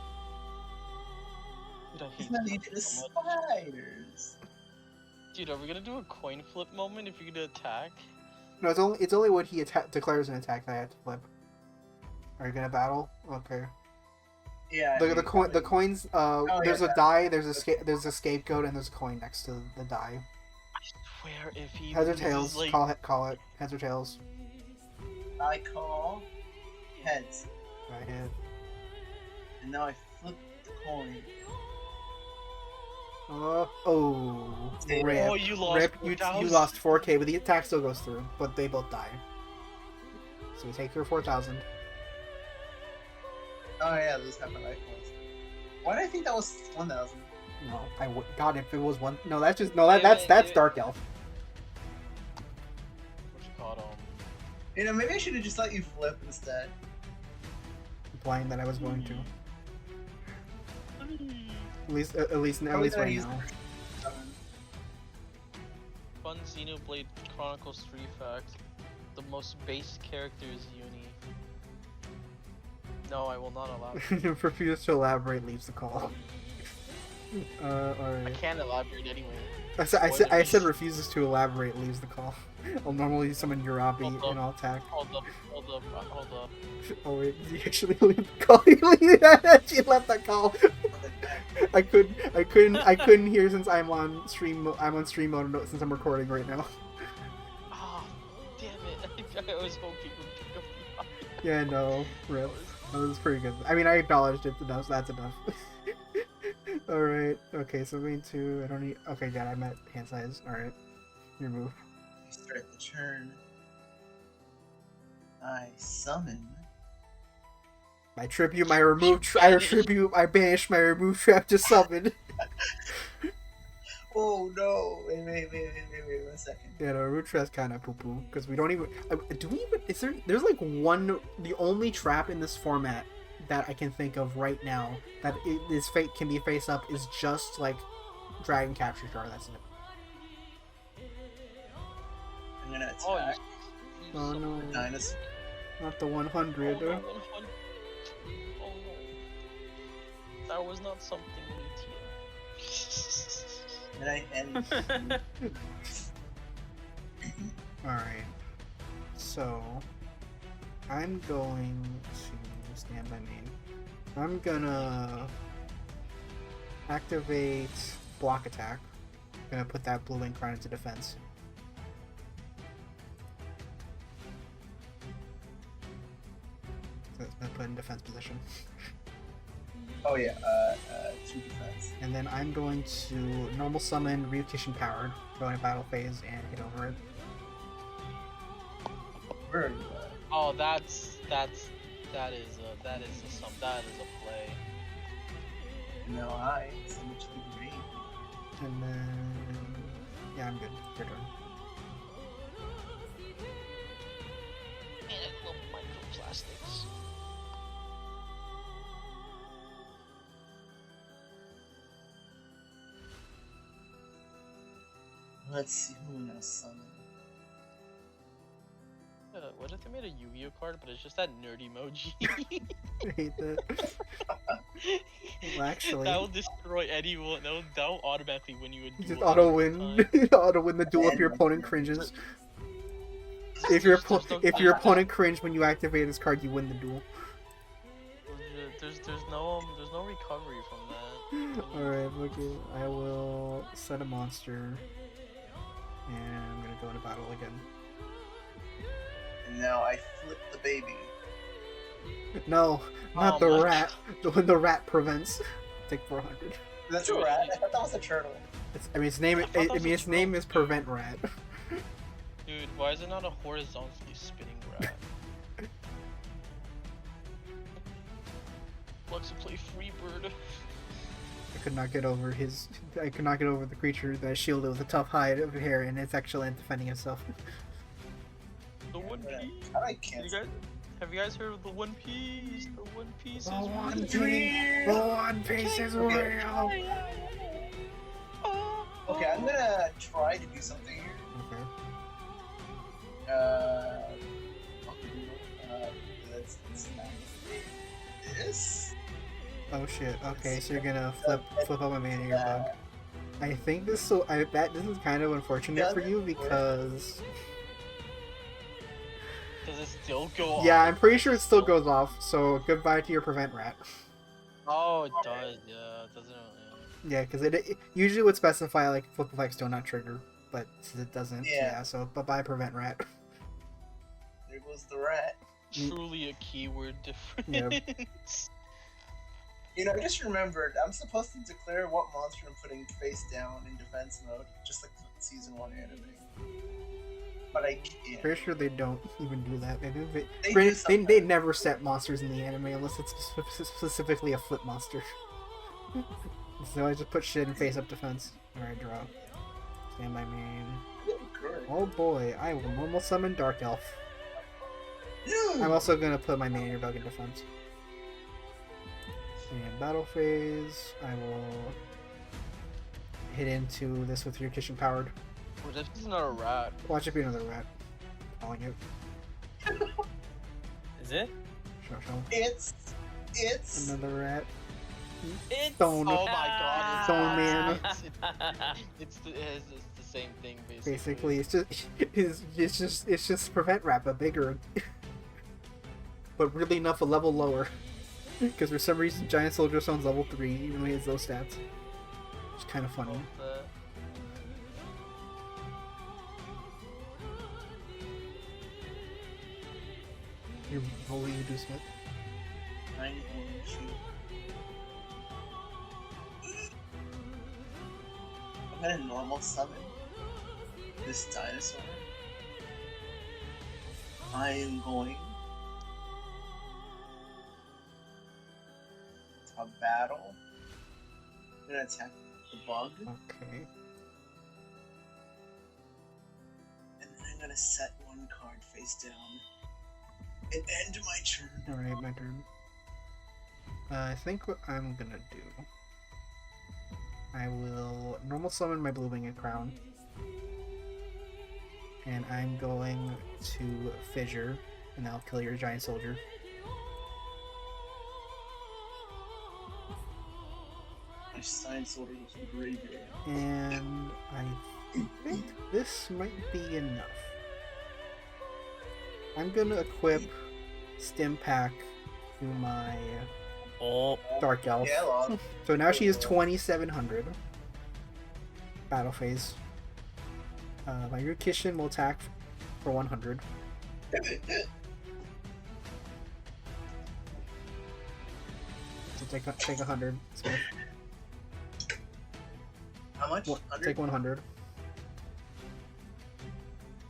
I hate He's not that even so much. spiders. Dude, are we gonna do a coin flip moment if you're gonna attack? No, it's only when he declares an attack that I have to flip. Are you gonna battle? Okay. Yeah. The coins. There's yeah, a die. There's a scapegoat, and there's a coin next to the die. I swear if he Heads or loses, tails? like, Call it. Heads or tails? I call heads, I hit. and now I flip the coin. Oh, oh, rip. you lost. Rip, you 4,000. lost 4K, but the attack still goes through, but they both die. So you take your 4,000. Oh yeah, those have my life points. Why did I think that was 1,000? No, I would. God, if it was one. No, that's just that's Dark Elf. What you call it, You know, maybe I should have just let you flip instead. Implying that I was going to. At least Probably gonna right use now. the- Fun Xenoblade Chronicles 3 fact. The most base character is Uni. No, I will not allow it. Refuse to elaborate leaves the call. I Alright. can't elaborate anyway. I said refuses to elaborate leaves the call. I'll normally summon Urabi Hold up. and I'll attack. Hold up. Oh wait, did he actually leave the call? She left that call. I couldn't hear since I'm on stream mode since I'm recording right now. Ah, damn it. I was hoping would pick up the audio. Yeah, no, rip. That was pretty good. I mean, I acknowledged it, but that's enough. Alright, okay, so main 2, I don't need... Okay, yeah, I'm at hand size. Alright, your move. I start the turn. I summon. I tribute my remove I banish my remove trap to summon. Oh no! Wait 1 second. Yeah, no, remove trap's kind of poo-poo, because we don't even... do we even... There's like one... The only trap in this format that I can think of right now that this fate can be face up is just like Dragon Capture Jar, that's it. I'm gonna attack. Oh, Oh no, Dinosaur. not the Oh, 100. no, 100. Oh no. That was not something meteor. And I end. Alright, so I'm going to stand by main. I'm gonna activate block attack. I'm gonna put that blue ink crown into defense. That's been put in defense position. Oh yeah, 2 defense. And then I'm going to normal summon Relocation Powered, go into battle phase, and hit over it. Where are you at? Oh, that is a play. No, I so much to the green. And then... yeah, I'm good. Your turn. Man, I love microplastics. Let's see who we gonna summon. What if they made a Yu-Gi-Oh card, but it's just that nerd emoji? I hate that. Well, actually... that will destroy anyone. That will automatically win you a You duel. just auto every win. time. Auto win the duel if your opponent cringes. If your opponent cringe when you activate this card, you win the duel. There's no recovery from that. Alright, okay. I will set a monster. And I'm gonna go into battle again. And now I flip the baby. No, not Oh the my rat. The one the rat prevents. Take 400. That's a rat. I thought that was a turtle. Its name. I thought that was a Its name troll. is Prevent Rat. Dude, why is it not a horizontally spinning rat? Wants to play Freebird. I could not get over his. I could not get over the creature that shielded with a tough hide of hair, and it's actually defending itself. The One Piece. How do I cancel? Have you guys heard of the One Piece? The One Piece is The One real. Piece. The One Piece is real. Okay, I'm gonna try to do something here. Okay. Let's not this. Oh shit. Okay, so you're gonna flip up a mana your bug. I think this so. This is kind of unfortunate for you because. Does it still go off? Yeah, I'm pretty sure it still goes off. So goodbye to your Prevent Rat. Oh, it does. Yeah, it doesn't. Yeah, because it usually would specify like flip effects do not trigger, but since it doesn't, Yeah. so bye bye Prevent Rat. There goes the rat. Truly a keyword difference. Yep. You know, I just remembered, I'm supposed to declare what monster I'm putting face down in defense mode, just like the season 1 anime. But I can't. Pretty sure they don't even do that. They do They never set monsters in the anime unless it's specifically a flip monster. So I just put shit in face up defense. Alright, draw. Stand by main. Oh boy, I will normal summon Dark Elf. I'm also gonna put my main bug in defense. And battle phase, I will hit into this with your kitchen powered. Well, this is not a rat. Watch it be another rat. Calling you. Is it? Show. It's Another rat. It's Stone. Oh my god. Stone Man. It's the same thing Basically, it's just Prevent Rat, but bigger. But really enough a level lower. Because for some reason Giant Soldier Stone's level 3, even though he has those stats. It's kind of funny. You're rolling you do Smith. I'm going to... I'm gonna normal summon this dinosaur. I am going to battle. I'm gonna attack the bug, Okay. and then I'm gonna set 1 card face down and end my turn. Alright, my turn. I think what I'm gonna do... I will normal summon my Blue Winged Crown. And I'm going to Fissure, and that'll kill your Giant Soldier. My Giant Soldier was a graveyard. And I think this might be enough. I'm gonna equip Stim Pack to my Oh, Dark Elf. Yeah, well, So now she is 2700. Battle phase. My Rukishin will attack for 100. So take 100. Smith. How much? Well, 100? take 100.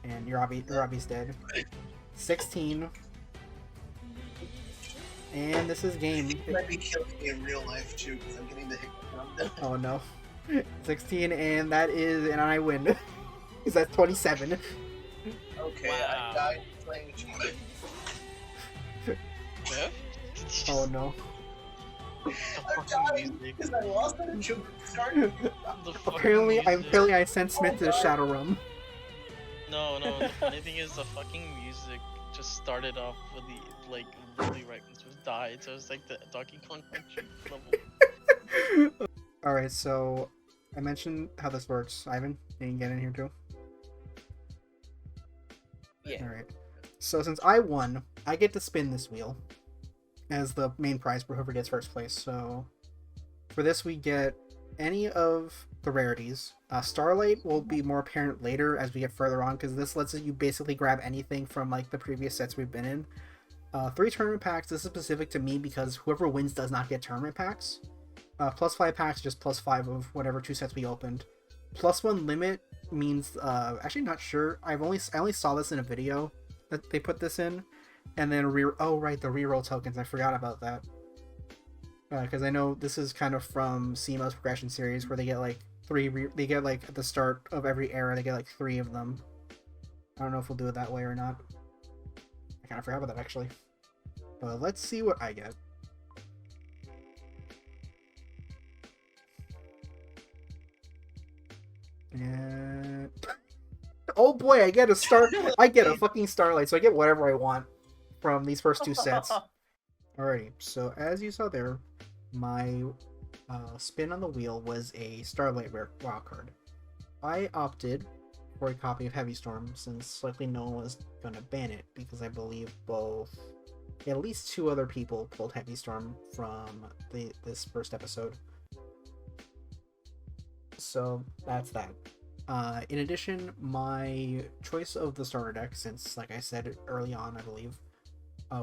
And Yurabi's dead. 16. And this is game. You might be killing me in real life too, because I'm getting the hiccup. Oh no. 16, and that is, and I win. Because that's 27. Okay, Wow. I died playing Bev? Oh no. The I'm fucking dying music. because I lost an insurance card. The fucking Apparently music. I sent Smith to the Shadow Realm. No, the funny thing is the fucking music just started off with the, like, really right when Swift died, so it's like the Donkey Kong Country level. Alright, so I mentioned how this works. Ivan, can you get in here too? Yeah. Alright. So since I won, I get to spin this wheel as the main prize for whoever gets first place. So for this we get any of the rarities. Starlight will be more apparent later as we get further on, because this lets you basically grab anything from like the previous sets we've been in. 3 tournament packs. This is specific to me because whoever wins does not get tournament packs. Plus 5 packs, just plus 5 of whatever 2 sets we opened. Plus 1 limit means actually not sure. I only saw this in a video that they put this in, and then oh right, the reroll tokens. I forgot about that. Because I know this is kind of from CMO's progression series where they get like 3. They get like at the start of every era they get like 3 of them. I don't know if we'll do it that way or not. I kind of forgot about that actually. But let's see what I get. And oh boy, I get a fucking Starlight, so I get whatever I want from these first 2 sets. Alrighty, so as you saw there, my spin on the wheel was a Starlight rare wild card. I opted for a copy of Heavy Storm since likely no one was gonna ban it, because I believe at least 2 other people pulled Heavy Storm from this first episode. So that's that. In addition, my choice of the starter deck, since like I said early on, I believe,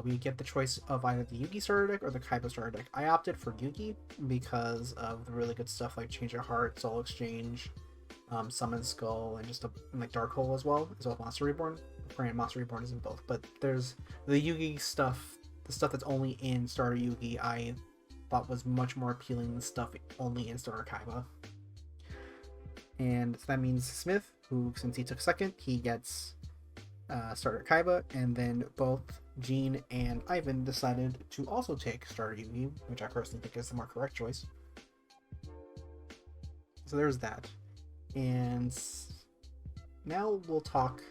we get the choice of either the Yugi starter deck or the Kaiba starter deck. I opted for Yugi because of the really good stuff like Change of Heart, Soul Exchange, Summon Skull, and like Dark Hole as well as Monster Reborn. Granted, Monster Reborn is in both, but there's the Yugi stuff, the stuff that's only in starter Yugi, I thought was much more appealing than stuff only in starter Kaiba. And that means Smith, who since he took second, he gets starter Kaiba, and then both Gene and Ivan decided to also take starter Yugi, which I personally think is the more correct choice. So there's that. And now we'll talk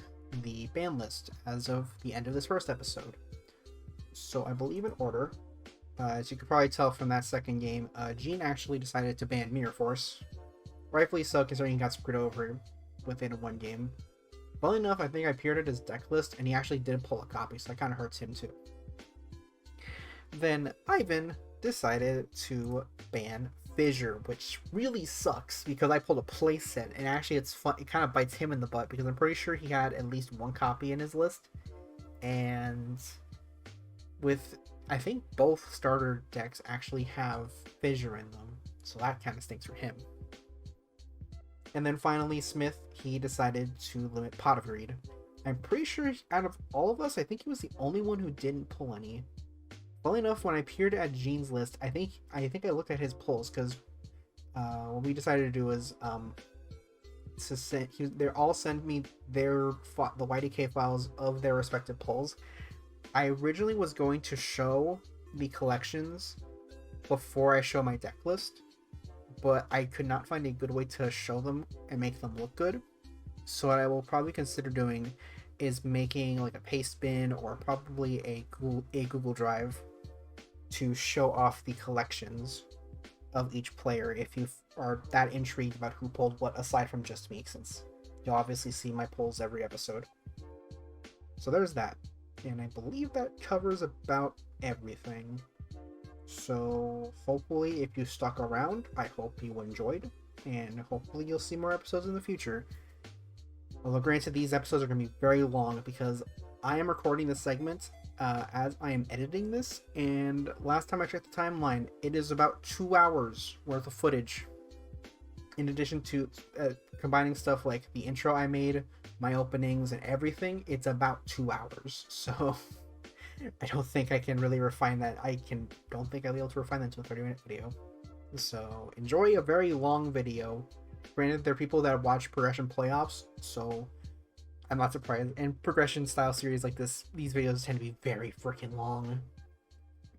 the ban list as of the end of this first episode. So I believe in order, as you could probably tell from that second game, Gene actually decided to ban Mirror Force. Rightfully so, considering he got screwed over within 1 game. Well enough, I think I peered at his deck list, and he actually did pull a copy, so that kind of hurts him too. Then Ivan decided to ban Fissure, which really sucks because I pulled a playset, and actually it's fun. It kind of bites him in the butt because I'm pretty sure he had at least 1 copy in his list, and with I think both starter decks actually have Fissure in them, so that kind of stinks for him. And then finally, Smith, he decided to limit Pot of Greed. I'm pretty sure out of all of us, I think he was the only one who didn't pull any. Well enough, when I peered at Gene's list, I think I looked at his pulls, because what we decided to do was they all send me the YDK files of their respective pulls. I originally was going to show the collections before I show my deck list, but I could not find a good way to show them and make them look good. So what I will probably consider doing is making like a paste bin or probably a Google Drive to show off the collections of each player if you are that intrigued about who pulled what aside from just me, since you'll obviously see my pulls every episode. So there's that. And I believe that covers about everything. So hopefully if you stuck around, I hope you enjoyed, and hopefully you'll see more episodes in the future. Although granted, these episodes are going to be very long because I am recording this segment as I am editing this, and last time I checked the timeline, it is about 2 hours worth of footage. In addition to combining stuff like the intro I made, my openings, and everything, it's about 2 hours. So I don't think I can really refine that. Don't think I'll be able to refine that into a 30-minute video. So enjoy a very long video. Granted, there are people that watch progression playoffs, so I'm not surprised. And progression style series like this, these videos tend to be very freaking long.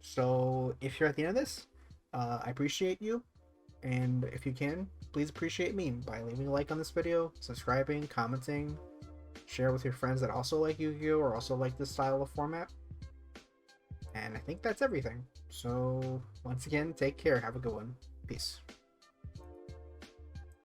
So if you're at the end of this, I appreciate you. And if you can, please appreciate me by leaving a like on this video, subscribing, commenting, share with your friends that also like Yu-Gi-Oh! Or also like this style of format. And I think that's everything. So once again, take care. Have a good one. Peace.